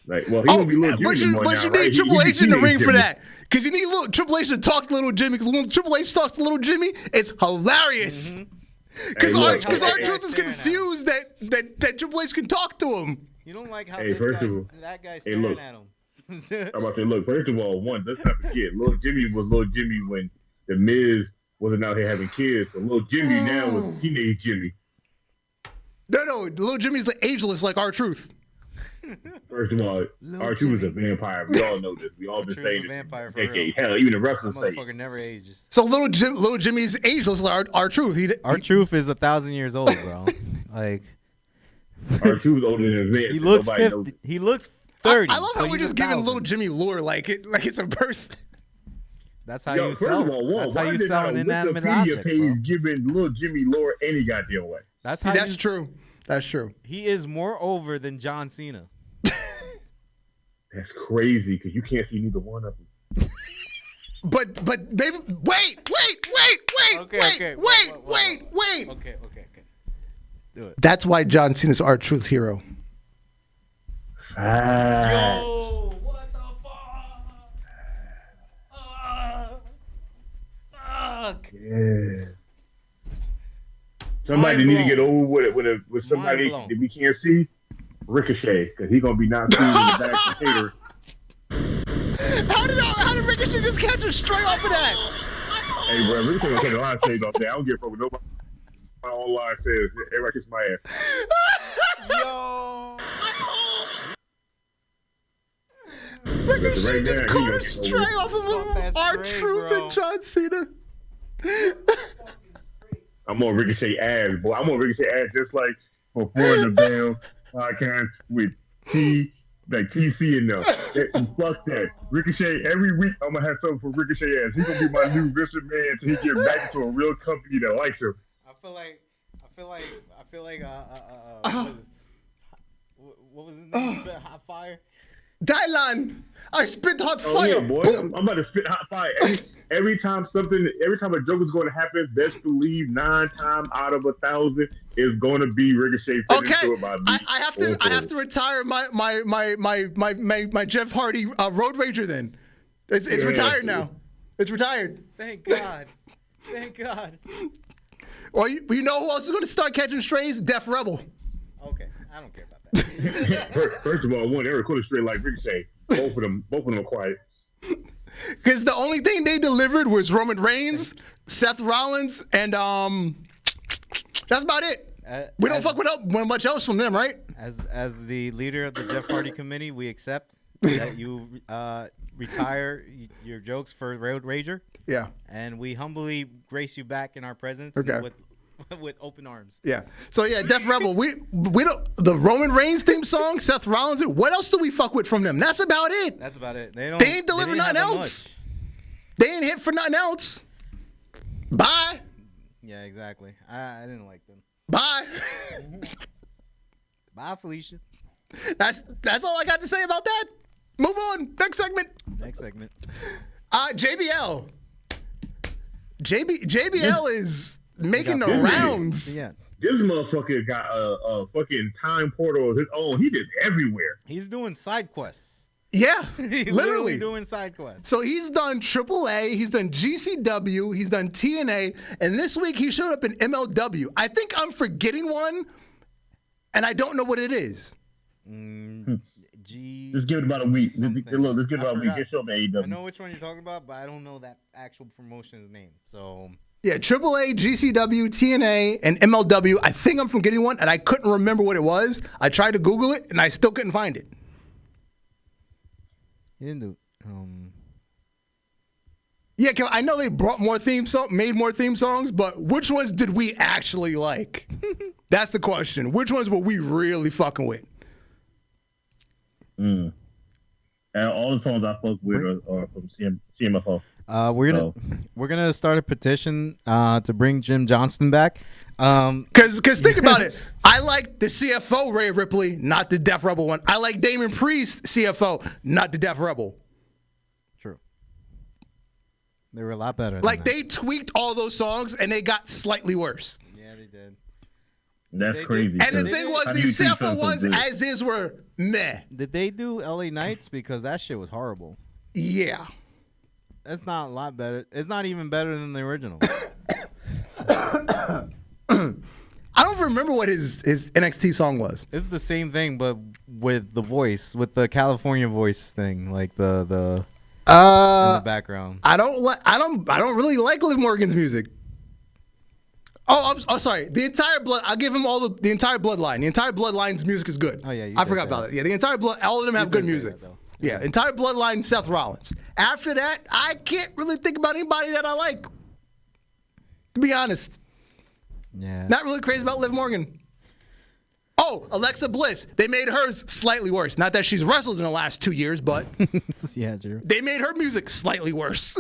Like, well, he won't be little Jimmy but you need Triple H in the ring for that, because you need Triple H to talk to little Jimmy. Because when Triple H talks to little Jimmy, it's hilarious. Because R-Truth is confused that Triple H can talk to him. You don't like how that guy's staring at him. I'm about to say, look. First of all, let's not forget, little Jimmy was little Jimmy when the Miz wasn't out here having kids. So little Jimmy now was teenage Jimmy. No, little Jimmy's ageless like R-Truth. First of all, R-Truth is a vampire. We all know this. We all been saying it for decades. Hell, even the wrestlers say it. Motherfucker never ages. So little Jimmy's ageless like R-Truth. R-Truth is 1,000 years old, bro. Like R-Truth older than Vince. He looks 50. He looks 30. I love how we're just giving little Jimmy lore like it's a person. That's how you sell. That's how you sell an inanimate object, bro. Giving little Jimmy lore any goddamn way. That's true. That's true. He is more over than John Cena. That's crazy because you can't see neither one of them. But baby, wait. Okay. Do it. That's why John Cena's R-Truth hero. Yo, what the fuck? Yeah. Somebody need to get over with somebody that we can't see. Ricochet, because he's gonna be not seen in the back of the cater. How did Ricochet just catch a stray off of that? Hey, bro, Ricochet gonna take a lot of shades off there. I don't give a fuck what nobody. My own line says everybody kiss my ass. Yo. Ricochet just caught a stray off of him. R-Truth and John Cena. I'm on Ricochet ass, boy. I'm on Ricochet ass just like before the Bell podcast with TC and them. Fuck that. Ricochet, every week I'm going to have something for Ricochet ass. He's going to be my new Richard man until he gets back into a real company that likes him. I feel like what was his name? Hot Fire? Dylan, I spit hot fire. Yeah, boy, I'm about to spit hot fire. Every time a joke is going to happen, best believe 9 times out of 1,000 is going to be Ricochet. Okay, I have to retire my Jeff Hardy Road Rager. Then it's retired now. It's retired. Thank God. Well, you know who else is going to start catching strays? Def Rebel. Okay, I don't care about that. First of all, one, they recorded straight like Ricochet. Both of them are quiet. Because the only thing they delivered was Roman Reigns, Seth Rollins, and that's about it. We don't fuck with much else from them, right? As the leader of the Jeff Hardy committee, we accept that you retire your jokes for Road Rager. Yeah. And we humbly grace you back in our presence with open arms. Yeah. So yeah, Def Rebel. We don't the Roman Reigns theme song, Seth Rollins. What else do we fuck with from them? That's about it. That's about it. They ain't deliver nothing else. They ain't hit for nothing else. Bye. Yeah, exactly. I didn't like them. Bye. Bye, Felicia. That's all I got to say about that. Move on. Next segment. JBL. JBL is making the rounds. Yeah. This motherfucker got a fucking time portal of his own. He just everywhere. He's doing side quests. Yeah, He's literally doing side quests. So he's done AAA, he's done GCW, he's done TNA, and this week he showed up in MLW. I think I'm forgetting one, and I don't know what it is. Just give it about a week. Just give it about a week. Just show up AEW. I know which one you're talking about, but I don't know that actual promotion's name. So yeah, AAA, GCW, TNA, and MLW. I think I'm forgetting one, and I couldn't remember what it was. I tried to Google it, and I still couldn't find it. He didn't do. Yeah, I know they made more theme songs, but which ones did we actually like? That's the question. Which ones were we really fucking with? And all the songs I fuck with are from CMFO. We're gonna start a petition to bring Jim Johnston back. Because think about it. I like the CFO Rhea Ripley, not the Def Rebel one. I like Damon Priest CFO, not the Def Rebel. True. They were a lot better. Like they tweaked all those songs and they got slightly worse. Yeah, they did. That's crazy. And the thing was, these CFO ones as is were meh. Did they do LA Knights? Because that shit was horrible. Yeah. That's not a lot better. It's not even better than the original. I don't remember what his NXT song was. It's the same thing, but with the voice, with the California voice thing, like the in the background. I don't really like Liv Morgan's music. Oh, I'm sorry. The entire I'll give him all the entire Bloodline. The entire Bloodline's music is good. Oh yeah, I forgot about it. Yeah, the entire all of them have good music. Yeah, entire Bloodline, Seth Rollins. After that, I can't really think about anybody that I like. To be honest. Yeah. Not really crazy about Liv Morgan. Oh, Alexa Bliss. They made hers slightly worse. Not that she's wrestled in the last 2 years, but yeah, true. They made her music slightly worse.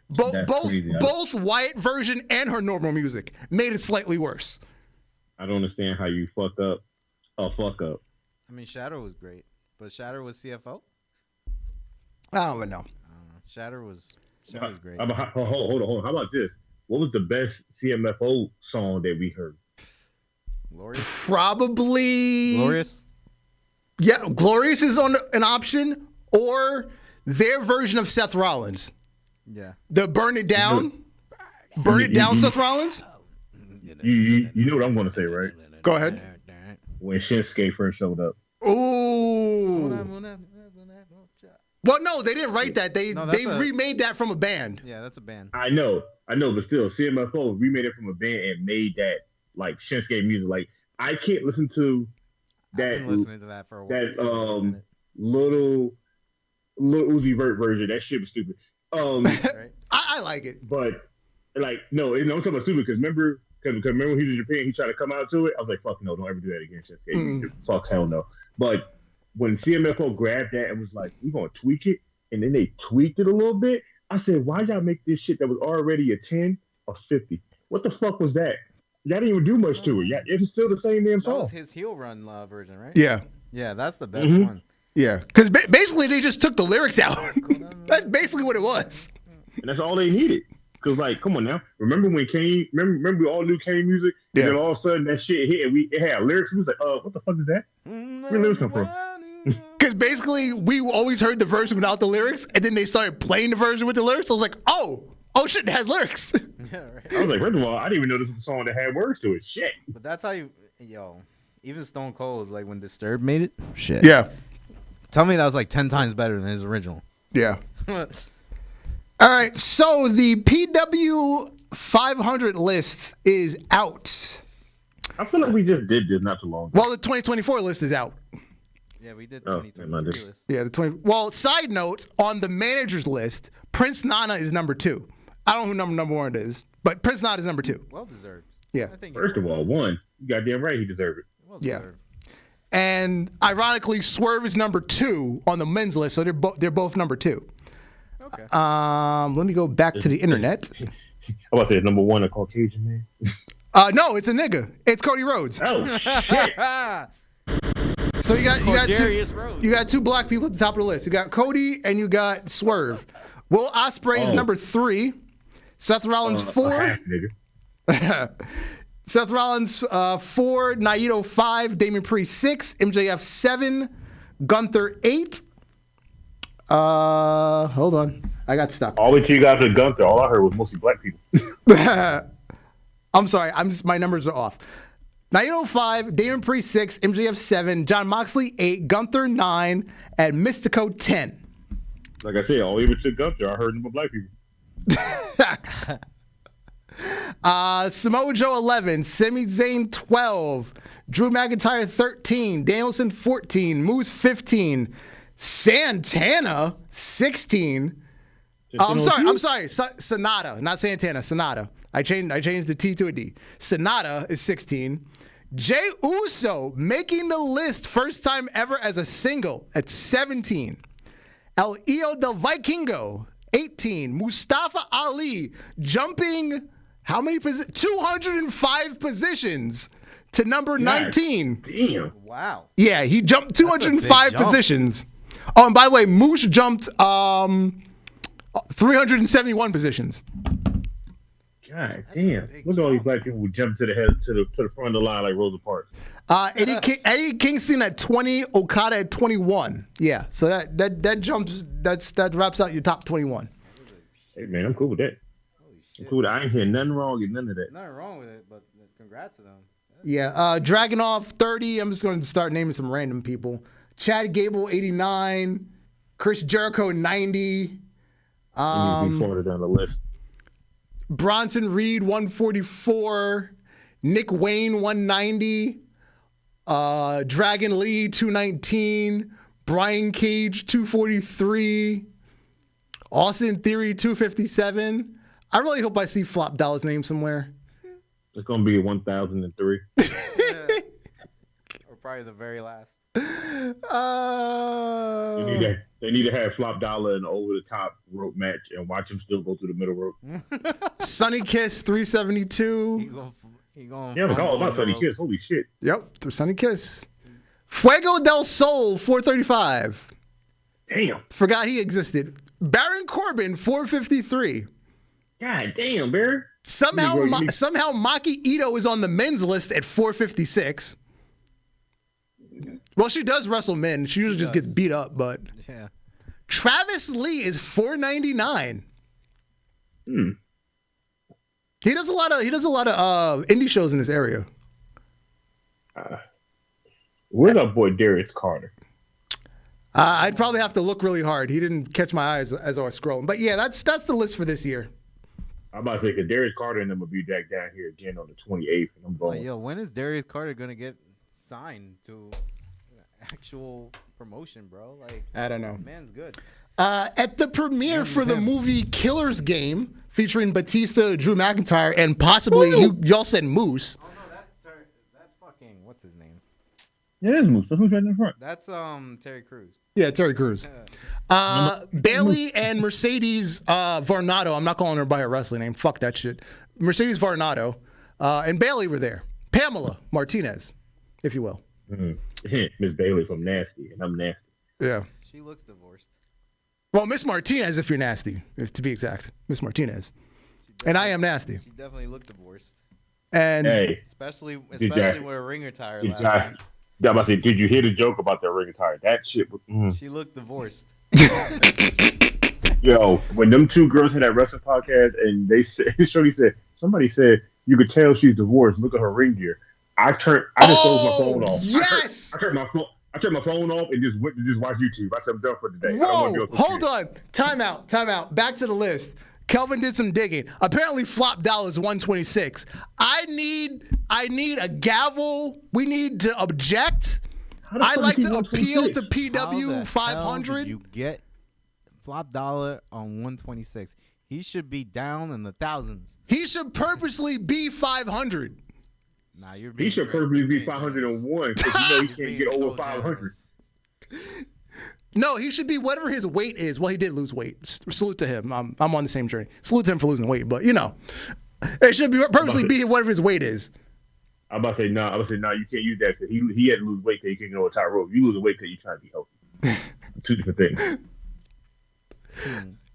Both Wyatt version and her normal music made it slightly worse. I don't understand how you fuck up a fuck up. I mean, Shadow was great, but Shadow was CFO. I don't even know. Shadow was great. Hold on. How about this? What was the best CMFO song that we heard? Glorious? Probably Glorious? Yeah, Glorious is on an option, or their version of Seth Rollins. Yeah. The Burn It Down. Burn It Down, Seth Rollins? You know what I'm going to say, right? Go ahead. When Shinsuke first showed up. Ooh. Well, no, they didn't write that. They remade that from a band. Yeah, that's a band. I know, but still, CMFO remade it from a band and made that like Shinsuke music. Like I can't listen to that. I've been listening to that for a while. That little Uzi Vert version. That shit was stupid. Right? I like it, but like no, I'm talking about stupid because remember when he was in Japan, he tried to come out to it. I was like, fuck no, don't ever do that again, Shinsuke. Fuck hell no. But when CMFO grabbed that and was like, we're going to tweak it, and then they tweaked it a little bit, I said, why y'all make this shit that was already a 10 a 50? What the fuck was that? Y'all didn't even do much to it. It was still the same damn song. That was his heel run version, right? Yeah. Yeah, that's the best one. Yeah, because basically they just took the lyrics out. That's basically what it was. And that's all they needed. Because, like, come on now. Remember when Kane, remember we all knew Kane music? Yeah. And then all of a sudden that shit hit and it had lyrics. We was like, what the fuck is that? Where lyrics come from? Because basically, we always heard the version without the lyrics, and then they started playing the version with the lyrics. So I was like, oh shit, it has lyrics. Yeah, right. I was like, first of all, I didn't even know this was a song that had words to it. Shit. But that's how even Stone Cold, like when Disturbed made it. Shit. Yeah. Tell me that was like 10 times better than his original. Yeah. All right, so the PW 500 list is out. I feel like we just did this not too long ago. Well, the 2024 list is out. Yeah, we did Oh, 2023 list. Yeah, the 20. Well, side note, on the managers list, Prince Nana is number 2. I don't know who number 1 is, but Prince Nana is number 2. Well deserved. Yeah. I think First of all, one, you goddamn right he deserved it. well Yeah. deserved. And ironically, Swerve is number 2 on the men's list, so they're both number 2. Okay. Let me go back to the internet. I was about to say number 1, a Caucasian man. No, it's a nigga. It's Cody Rhodes. Oh shit! So you got Darius Rhodes. you got 2 black people at the top of the list. You got Cody and you got Swerve. Will Ospreay is number 3. Seth Rollins 4. Half nigga. Seth Rollins 4. Naito 5. Damian Priest 6. MJF 7. Gunther 8. Hold on. I got stuck. All that you got to Gunther, all I heard was mostly black people. I'm sorry. My numbers are off. Naito 5, Damian Priest 6, MJF 7, John Moxley 8, Gunther 9, and Mystico 10. Like I said, all even to Gunther, I heard them were black people. Samoa Joe 11, Sami Zayn 12, Drew McIntyre 13, Danielson 14, Moose 15, Santana 16. I'm sorry. Sonata, not Santana. Sonata. I changed the T to a D. Sonata is 16. Jey Uso making the list first time ever as a single at 17. El Hijo del Vikingo 18. Mustafa Ali jumping how many 205 positions to number 19. Damn. Wow. Yeah, he jumped 205 jump. positions. Oh, and by the way, Moose jumped 371 positions. God damn! Look at all these black people who jump to the head to the front of the line like Rosa Parks. Eddie Kingston at 20, Okada at 21. Yeah, so that jumps. That wraps out your top 21. Hey man, I'm cool with that. I'm cool with that. I ain't hearing nothing wrong with none of that. Nothing wrong with it, but congrats to them. Yeah, Dragunov 30. I'm just going to start naming some random people. Chad Gable 89, Chris Jericho 90. Farther down the list. Bronson Reed 144, Nick Wayne 190, Dragon Lee 219, Brian Cage 243, Austin Theory 257. I really hope I see Flop Doll's name somewhere. It's gonna be 1003. Yeah. Or probably the very last. They need to have Flop Dollar in the over the top rope match and watch him still go through the middle rope. Sunny Kiss 372. He going Yeah, I'm all about Sunny Kiss. Holy shit. Yep, through Sunny Kiss. Fuego del Sol 435. Damn. Forgot he existed. Baron Corbin 453. God damn, Barry. Somehow Maki Ito is on the men's list at 456. Well, she does wrestle men. She usually just gets beat up, but yeah. Travis Lee is 499. Hmm. He does a lot of indie shows in this area. Where's our boy Darius Carter? I'd probably have to look really hard. He didn't catch my eyes as I was scrolling. But yeah, that's the list for this year. I'm about to say, because Darius Carter and them will be back down here again on the 28th, and I'm going. Yo, when is Darius Carter gonna get signed to actual promotion, bro? Like, I don't know. Man's good. At the premiere for the movie Killer's Game, featuring Batista, Drew McIntyre, and possibly y'all said Moose. Oh no, that's fucking what's his name? Yeah, it is Moose. Who's right in the front? That's Terry Crews. Yeah, Terry Crews. Bailey and Mercedes Varnado. I'm not calling her by her wrestling name. Fuck that shit. Mercedes Varnado and Bailey were there. Pamela Martinez, if you will. Mm-hmm. Miss Bailey from Nasty, and I'm nasty. Yeah. She looks divorced. Well, Miss Martinez, if you're nasty, to be exact. Miss Martinez. And I am nasty. She definitely looked divorced. And especially with a ring attire last time. I'm about to say, did you hear the joke about that ring attire? That shit was... She looked divorced. Yo, when them two girls had that wrestling podcast and they said, somebody said, you could tell she's divorced. Look at her ring gear. I just closed my phone off. Yes! I turned my phone off and just watch YouTube. I said, I'm done for today. Whoa, hold on. Time out. Back to the list. Kelvin did some digging. Apparently, flop dollar is 126. I need a gavel. We need to object. I'd like to appeal to PW 500. You get flop dollar on 126. He should be down in the thousands. He should purposely be 500. Nah, he should purposely be 501 because you know he can't get over 500. No, he should be whatever his weight is. Well, he did lose weight. Salute to him. I'm on the same journey. Salute to him for losing weight, but it should be purposely be whatever his weight is. I'm about to say no. You can't use that because he had to lose weight because he couldn't go top rope. You lose weight because you're trying to be healthy. It's two different things.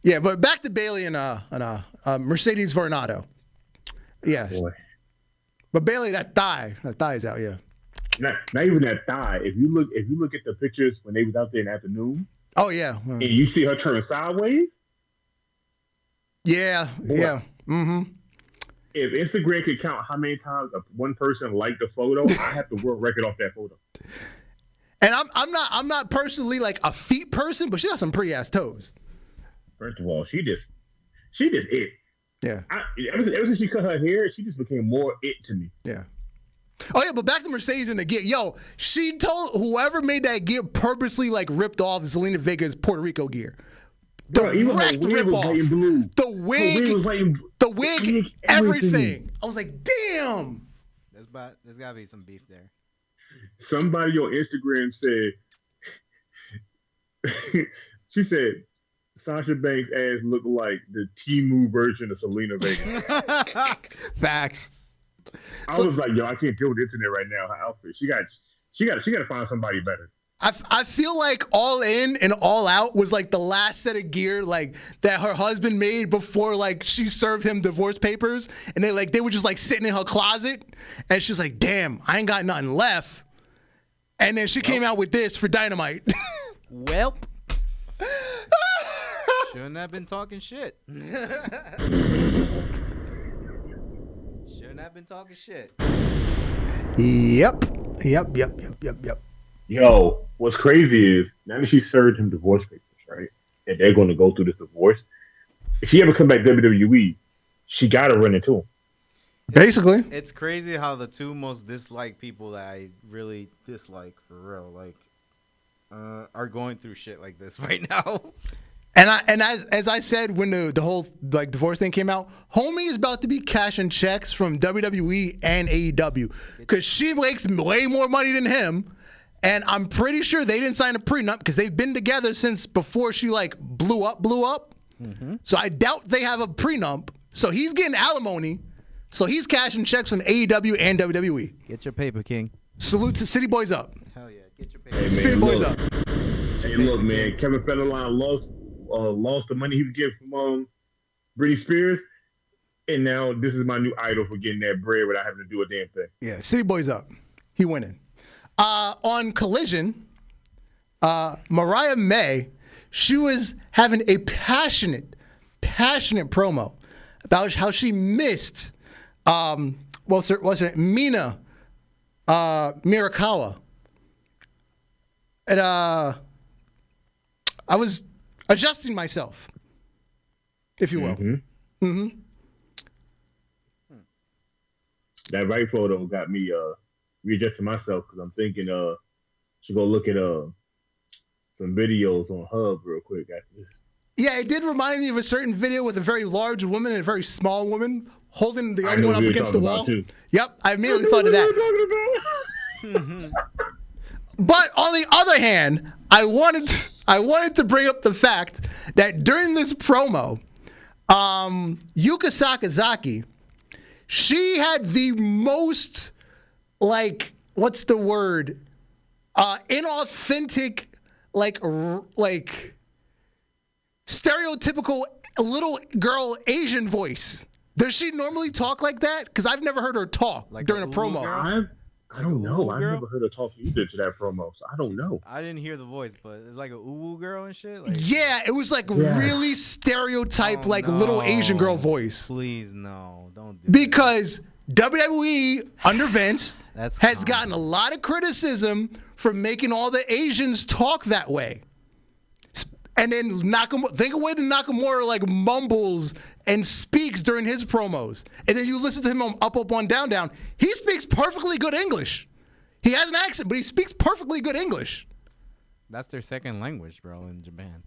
Yeah, but back to Bayley and Mercedes Varnado. Yeah, boy. But Bayley, that thigh is out. Yeah. Not even that thigh. If you look at the pictures when they was out there in the afternoon. Oh yeah. And you see her turn sideways. Yeah. Boy. Yeah. Mm-hmm. If Instagram could count how many times one person liked the photo, I have the world record off that photo. And I'm not personally like a feet person, but she got some pretty ass toes. First of all, she just it. Yeah. Ever since she cut her hair, she just became more it to me. Yeah. Oh yeah, but back to Mercedes and the gear. Yo, she told whoever made that gear purposely like ripped off Zelina Vega's Puerto Rico gear. Direct rip off. The wig, everything. I was like, damn. There's gotta be some beef there. Somebody on Instagram said, she said, Sasha Banks' ass looked like the Temu version of Zelina Vega. Facts. I was like, yo, I can't deal with the internet right now. Her outfit, she got to find somebody better. I feel like All In and All Out was like the last set of gear like that her husband made before like she served him divorce papers, and they were just like sitting in her closet, and she's like, damn, I ain't got nothing left, and then she came out with this for Dynamite. Welp. Shouldn't have been talking shit. Shouldn't have been talking shit. Yep. Yo, what's crazy is now that she served him divorce papers, right? And they're going to go through this divorce. If she ever come back to WWE, she got to run into him. Basically. It's crazy how the two most disliked people that I really dislike for real, like, are going through shit like this right now. And as I said when the whole like divorce thing came out, homie is about to be cashing checks from WWE and AEW because she makes way more money than him, and I'm pretty sure they didn't sign a prenup because they've been together since before she like blew up. Mm-hmm. So I doubt they have a prenup. So he's getting alimony. So he's cashing checks from AEW and WWE. Get your paper, King. Salute to City Boys Up. Hell yeah, get your paper. Hey, man, City Boys Up. Hey, look, man, Kevin Federline lost the money he was getting from Britney Spears, and now this is my new idol for getting that bread without having to do a damn thing. Yeah, City Boys Up. He winning. On Collision, Mariah May, she was having a passionate promo about how she missed what's her name? Mina Mirakawa. And I was adjusting myself, if you will. Mm-hmm. Mm-hmm. That right photo got me readjusting myself because I'm thinking should go look at some videos on Hub real quick after this. Yeah, it did remind me of a certain video with a very large woman and a very small woman holding the other one up against the wall. Yep, I immediately thought of that. But on the other hand, I wanted to bring up the fact that during this promo, Yuka Sakazaki, she had the most, like, what's the word? Inauthentic, like stereotypical little girl Asian voice. Does she normally talk like that? Because I've never heard her talk like during a promo. I don't know. I've never heard her talk either to that promo, so I don't know. I didn't hear the voice, but it's like a uwu girl and shit. Like, yeah, it was like really stereotype, little Asian girl voice. Please, no, don't do because WWE under Vince has gotten a lot of criticism for making all the Asians talk that way. And then Nakamura, think of the way the Nakamura like mumbles and speaks during his promos. And then you listen to him on Up, Up, One, Down, Down. He speaks perfectly good English. He has an accent, but he speaks perfectly good English. That's their second language, bro, in Japan.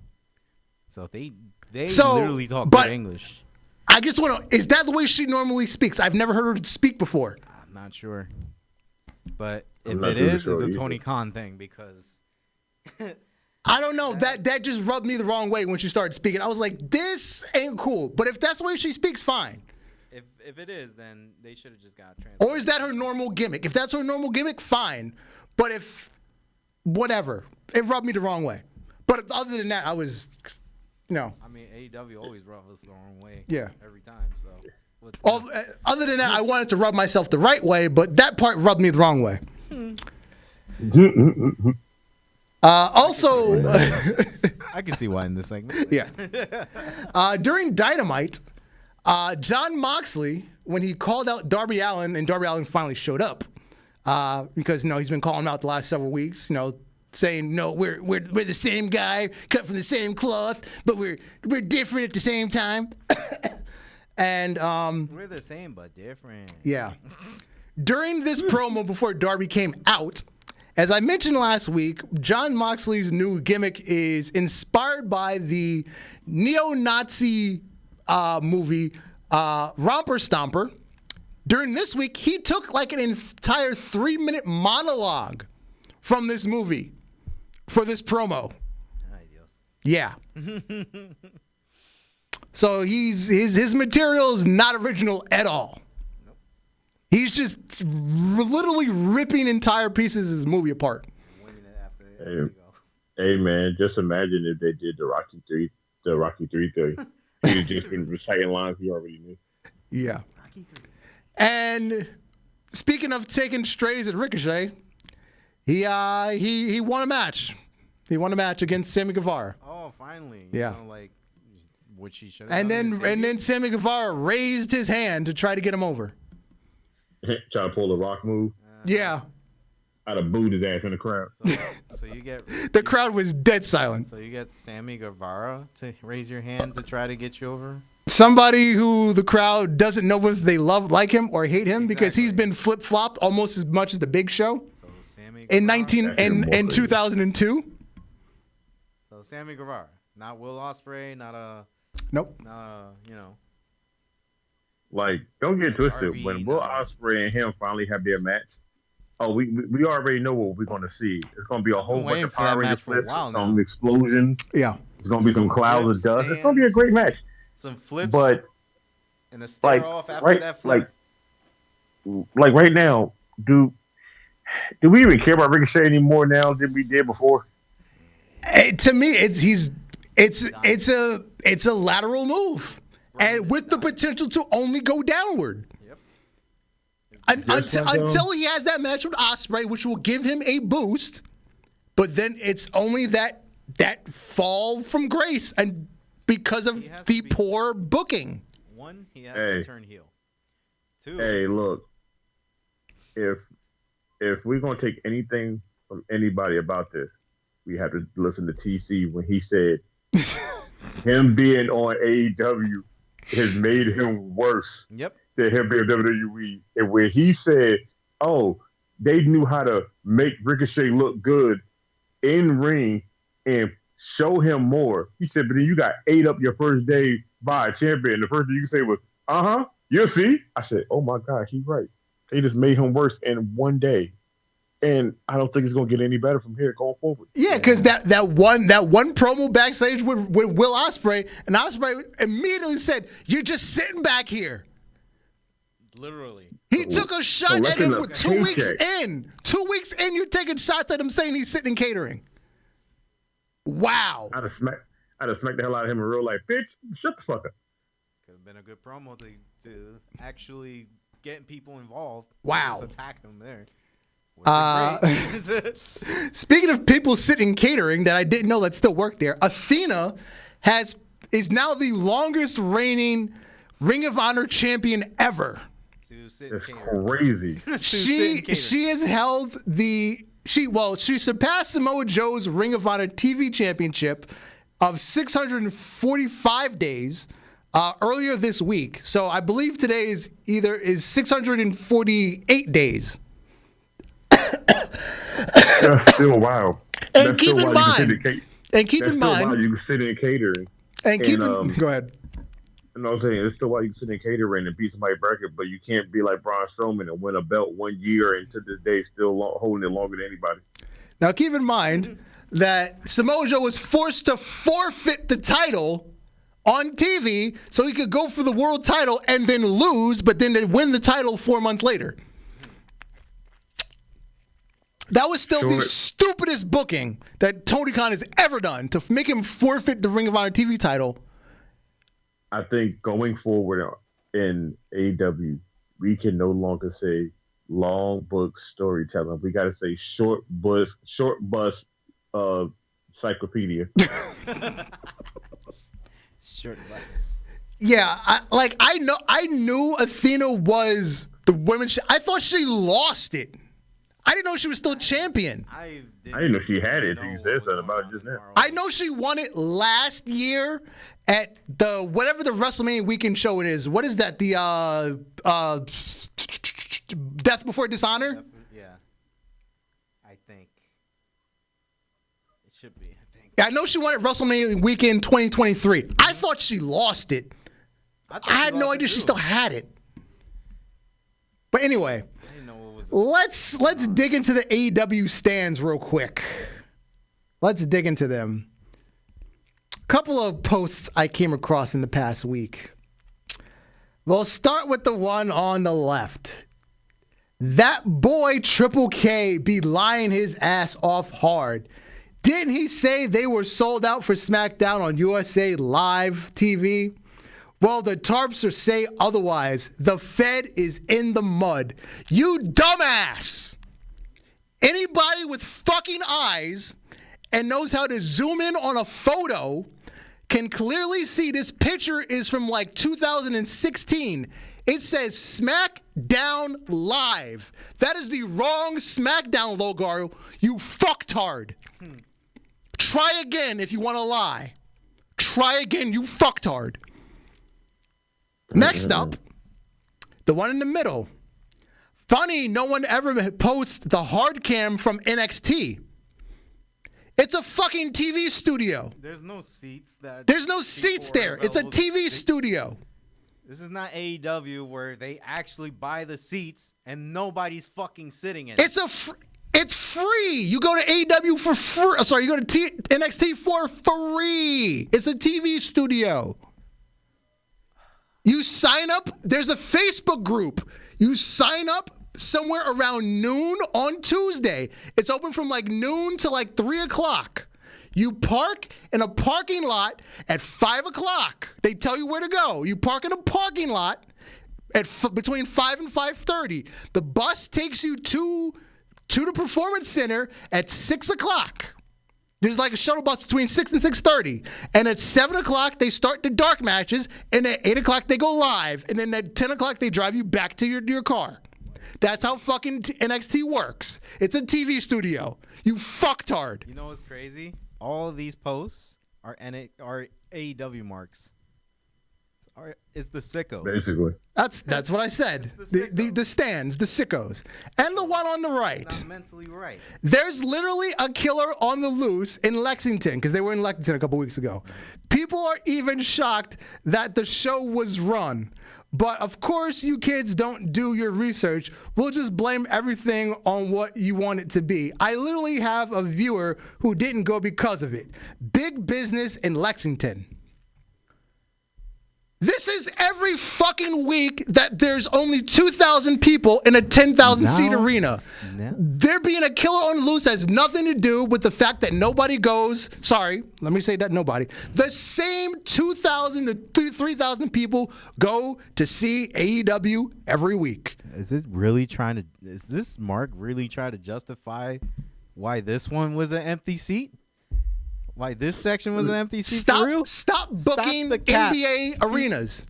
So they literally talk good English. I just want to, is that the way she normally speaks? I've never heard her speak before. I'm not sure. But if it is, it's a Tony Khan thing because... I don't know. That just rubbed me the wrong way when she started speaking. I was like, this ain't cool. But if that's the way she speaks, fine. If it is, then they should have just got transferred. Or is that her normal gimmick? If that's her normal gimmick, fine. But if, whatever. It rubbed me the wrong way. But other than that, I was, no. I mean, AEW always rubs us the wrong way. Yeah. Every time, so. Other than that, I wanted to rub myself the right way, but that part rubbed me the wrong way. Also, I can see why in this segment. Yeah. During Dynamite, Jon Moxley, when he called out Darby Allin, and Darby Allin finally showed up, because he's been calling him out the last several weeks, saying we're the same guy, cut from the same cloth, but we're different at the same time. And we're the same but different. Yeah. During this promo before Darby came out, as I mentioned last week, Jon Moxley's new gimmick is inspired by the neo-Nazi movie Romper Stomper. During this week, he took like an entire 3-minute monologue from this movie for this promo. Ay, Dios. Yeah. So his material is not original at all. Nope. He's just literally ripping entire pieces of his movie apart. Hey man, just imagine if they did the Rocky 3 thing. He'd just been reciting lines he already knew. Yeah. And speaking of taking strays at Ricochet, he won a match. He won a match against Sammy Guevara. Oh, finally. Yeah. Which he should have. And then Sammy Guevara raised his hand to try to get him over. Try to pull the Rock move. Yeah. I'd have booed his ass in the crowd. So you get the crowd was dead silent. So you get Sammy Guevara to raise your hand to try to get you over. Somebody who the crowd doesn't know whether they like him or hate him because he's been flip flopped almost as much as the Big Show. So Sammy Guevara, in 2002. So Sammy Guevara, not Will Ospreay, not a. Nope. Like, don't get twisted. When Will Ospreay and him finally have their match, we already know what we're going to see. It's going to be a whole bunch of Power Ranger flips, some explosions. Yeah. It's going to be some clouds of dust. It's going to be a great match. Some flips. But and a stare off after that flip. Like right now, do we even care about Ricochet anymore now than we did before? To me, it's a lateral move, and with the potential to only go downward. Yep. Until he has that match with Ospreay, which will give him a boost, but then it's only that fall from grace, and because of the poor booking. One, he has to turn heel. Two. Hey, look, if we're gonna take anything from anybody about this, we have to listen to TC when he said him being on AEW has made him worse than him being WWE. And when he said, they knew how to make Ricochet look good in ring and show him more. He said, but then you got ate up your first day by a champion. The first thing you can say was, you'll see. I said, oh my God, he's right. They just made him worse in one day. And I don't think it's going to get any better from here going forward. Yeah, because that one promo backstage with Will Ospreay, and Ospreay immediately said, "You're just sitting back here." Literally. He took a shot at him with 2 weeks in. 2 weeks in, you're taking shots at him saying he's sitting in catering. Wow. I'd have smacked the hell out of him in real life. Bitch, shut the fuck up. Could have been a good promo to actually get people involved. Wow. Just attack them there. Speaking of people sitting catering that I didn't know that still work there, Athena is now the longest reigning Ring of Honor champion ever. That's crazy. She has held she surpassed Samoa Joe's Ring of Honor TV championship of 645 days earlier this week. So I believe today is 648 days. That's still wild. And keep in mind, you can sit in catering. Go ahead. You know what I'm saying? It's still why you can sit in catering and beat somebody's bracket, but you can't be like Braun Strowman and win a belt 1 year and to this day still holding it longer than anybody. Now, keep in mind that Samoa Joe was forced to forfeit the title on TV so he could go for the world title and then lose, but then they win the title 4 months later. That was still the stupidest booking that Tony Khan has ever done, to make him forfeit the Ring of Honor TV title. I think going forward in AEW, we can no longer say long book storytelling. We got to say short bus encyclopedia. Short bus. Yeah, I knew Athena was the women's. I thought she lost it. I didn't know she was still champion. I didn't know she had it. You said something about it just now. I know she won it last year at the whatever the WrestleMania weekend show it is. What is that? The Death Before Dishonor? Yeah. I think it should be. I know she won it WrestleMania weekend 2023. I thought she lost it. I had no idea she still had it. But anyway, let's dig into the AEW stands real quick. Let's dig into them. Couple of posts I came across in the past week. We'll start with the one on the left. That boy Triple K be lying his ass off hard. Didn't he say they were sold out for SmackDown on USA Live TV? Well, the Tarps say otherwise. The Fed is in the mud. You dumbass! Anybody with fucking eyes and knows how to zoom in on a photo can clearly see this picture is from like 2016. It says SmackDown Live. That is the wrong SmackDown logo, you fucktard. Try again if you want to lie. Try again, you fucktard. Next up, the one in the middle. Funny, no one ever posts the hard cam from NXT. It's a fucking TV studio. There's no seats. There's no seats there. It's a TV studio. This is not AEW where they actually buy the seats and nobody's fucking sitting in it. It's free. You go to AEW for free. You go to NXT for free. It's a TV studio. You sign up. There's a Facebook group. You sign up somewhere around noon on Tuesday. It's open from like noon to like 3 o'clock. You park in a parking lot at 5 o'clock. They tell you where to go. You park in a parking lot at between 5 and 5:30. The bus takes you to the Performance Center at 6 o'clock. There's like a shuttle bus between 6 and 6:30. And at 7 o'clock, they start the dark matches. And at 8 o'clock, they go live. And then at 10 o'clock, they drive you back to your car. That's how fucking NXT works. It's a TV studio. You fucktard. You know what's crazy? All of these posts are AEW marks. It's the sickos. Basically. That's what I said. The stands, the sickos. And the one on the right. Not mentally right. There's literally a killer on the loose in Lexington, because they were in Lexington a couple weeks ago. People are even shocked that the show was run. But of course, you kids don't do your research. We'll just blame everything on what you want it to be. I literally have a viewer who didn't go because of it. Big business in Lexington. This is every fucking week that there's only 2,000 people in a 10,000 seat arena. No. There being a killer on the loose has nothing to do with the fact that nobody goes. Sorry, let me say that nobody. The same 2,000 to 3,000 people go to see AEW every week. Is this Mark really trying to justify why this one was an empty seat? Why this section was an empty seat for real? Stop booking NBA arenas.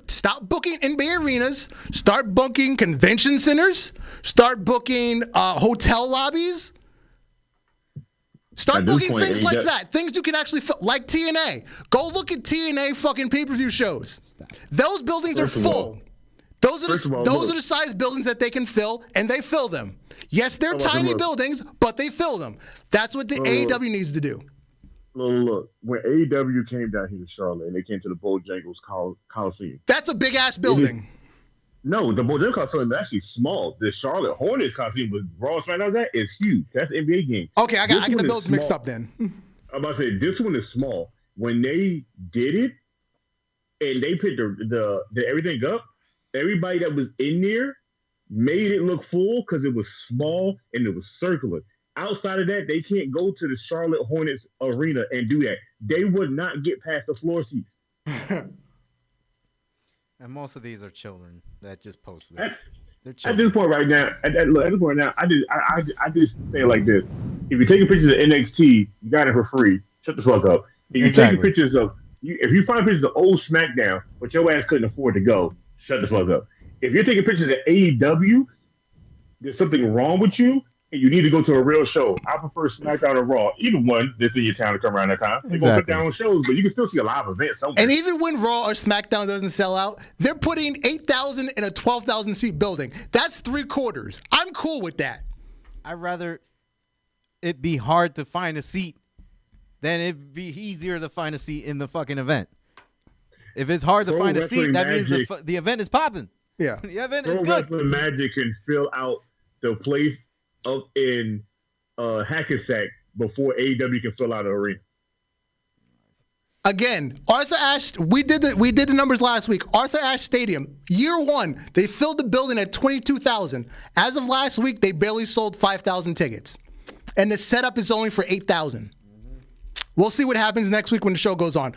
Stop booking NBA arenas. Start booking convention centers. Start booking hotel lobbies. Start booking things like that. Things you can actually fill, like TNA. Go look at TNA fucking pay-per-view shows. Those buildings are full. Those are the size buildings that they can fill, and they fill them. Yes, they're tiny buildings, but they fill them. That's what the AEW needs to do. Look. When AEW came down here to Charlotte and they came to the Bojangles Coliseum. That's a big-ass building. No, the Bojangles Coliseum is actually small. The Charlotte Hornets Coliseum with Raw SmackDown, that is huge. That's an NBA game. Okay, I got the builds mixed up then. I'm about to say, this one is small. When they did it, and they put the everything up, everybody that was in there made it look full because it was small and it was circular. Outside of that, they can't go to the Charlotte Hornets arena and do that. They would not get past the floor seats. And most of these are children that just post this. They're at children. this point right now, at this point now, I just say it like this: if you're taking pictures of NXT, you got it for free. Shut the fuck up. If you're taking pictures of if you find pictures of old SmackDown, but your ass couldn't afford to go, shut the fuck up. If you're taking pictures of AEW, there's something wrong with you, and you need to go to a real show. I prefer SmackDown or Raw. Either one that's in your town to come around that time. They're going to put down shows, but you can still see a live event somewhere. And even when Raw or SmackDown doesn't sell out, they're putting 8,000 in a 12,000 seat building. That's 3/4. I'm cool with that. I'd rather it be hard to find a seat than it be easier to find a seat in the fucking event. If it's hard to find a seat, that means the event is popping. Yeah. The event is good. Wrestling Magic can fill out the place up in Hackensack before AEW can fill out an arena. Again, Arthur Ashe, we did the numbers last week. Arthur Ashe Stadium, year one, they filled the building at 22,000. As of last week, they barely sold 5,000 tickets. And the setup is only for 8,000. We'll see what happens next week when the show goes on.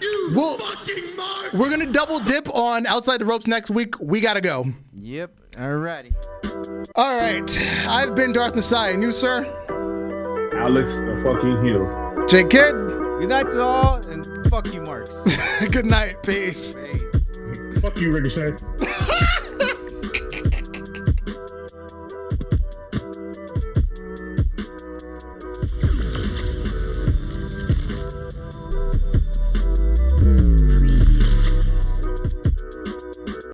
We're going to double dip on Outside the Ropes next week. We got to go. Yep. Alrighty. All right. I've been Darth Messiah. And you, sir? Alex the fucking Heel. J Kid. Good night to all, and fuck you, Marks. Good night. Peace. Fuck you, Ricochet.